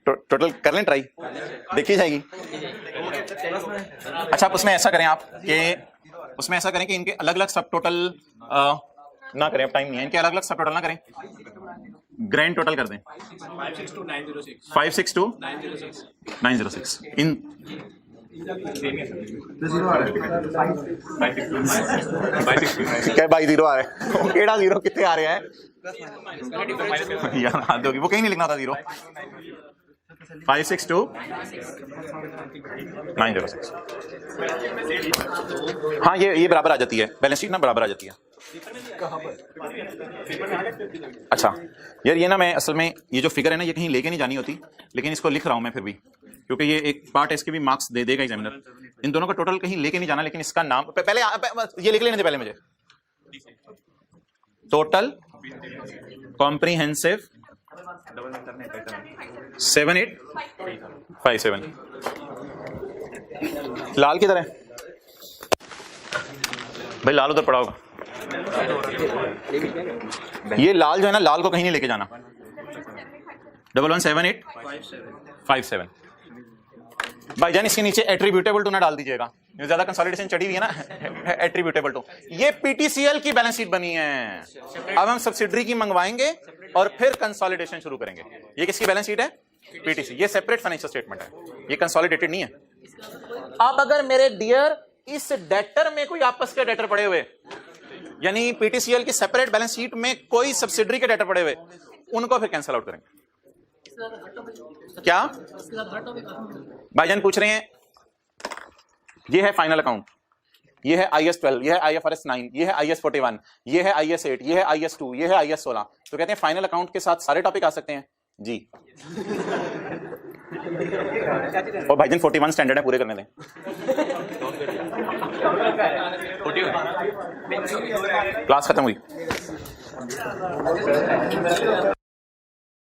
टोटल कर लें, ट्राई देखी जाएगी। अच्छा उसमें ऐसा करें आप कि इनके अलग अलग सब टोटल ना करें, अब टाइम नहीं है, इनके अलग अलग सब टोटल ना करें, ग्रैंड टोटल कर दें 562,906 इन क्या बाई जीरो आ रहा है, केड़ा जीरो कितने आ रहा है यार, हाथ दोगी, वो कहीं नहीं लिखना था जीरो। 562,906, हाँ ये बराबर आ जाती है, बैलेंस शीट ना बराबर आ जाती है। अच्छा यार ये ना मैं असल में ये जो फिगर है ना ये कहीं लेके नहीं जानी होती, लेकिन इसको लिख रहा हूं मैं फिर भी, क्योंकि ये एक पार्ट है, इसके भी मार्क्स दे देगा एग्जामिनर। इन दोनों का टोटल कहीं लेके नहीं जाना, लेकिन इसका नाम पहले ये लिख लेने दे पहले मुझे। टोटल कॉम्प्रिहेंसिव 7857, लाल किधर है भाई? लाल उधर पड़ा होगा। ये लाल जो है ना, लाल को कहीं नहीं लेके जाना। 117857 भाईजान, इसके नीचे एट्रीब्यूटेबल टू ना डाल दीजिएगा, ज्यादा कंसोलिडेशन चढ़ी हुई है ना, एट्रीब्यूटेबल टू। ये पीटीसीएल की बैलेंस शीट बनी है, अब हम सब्सिडरी की मंगवाएंगे और फिर कंसोलिडेशन शुरू करेंगे। ये किसकी बैलेंस शीट है? पीटीसी। ये सेपरेट फाइनेंशियल स्टेटमेंट है, ये कंसोलिडेटेड नहीं है। अब अगर मेरे डियर इस डेटर में कोई आपस के डेटर पड़े हुए, यानी पीटीसीएल की सेपरेट बैलेंस शीट में कोई सब्सिडरी के डेटर पड़े हुए, उनको फिर कैंसिल आउट करेंगे। क्या भाईजान पूछ रहे हैं? ये है फाइनल अकाउंट, ये है IS 12, ये है IFRS 9, ये है IS 41, ये है IS 8, ये है IS 2, ये है IS 16। तो कहते हैं फाइनल अकाउंट के साथ सारे टॉपिक आ सकते हैं जी। और भाईजान 41 स्टैंडर्ड है, पूरे करने दें। क्लास खत्म हुई।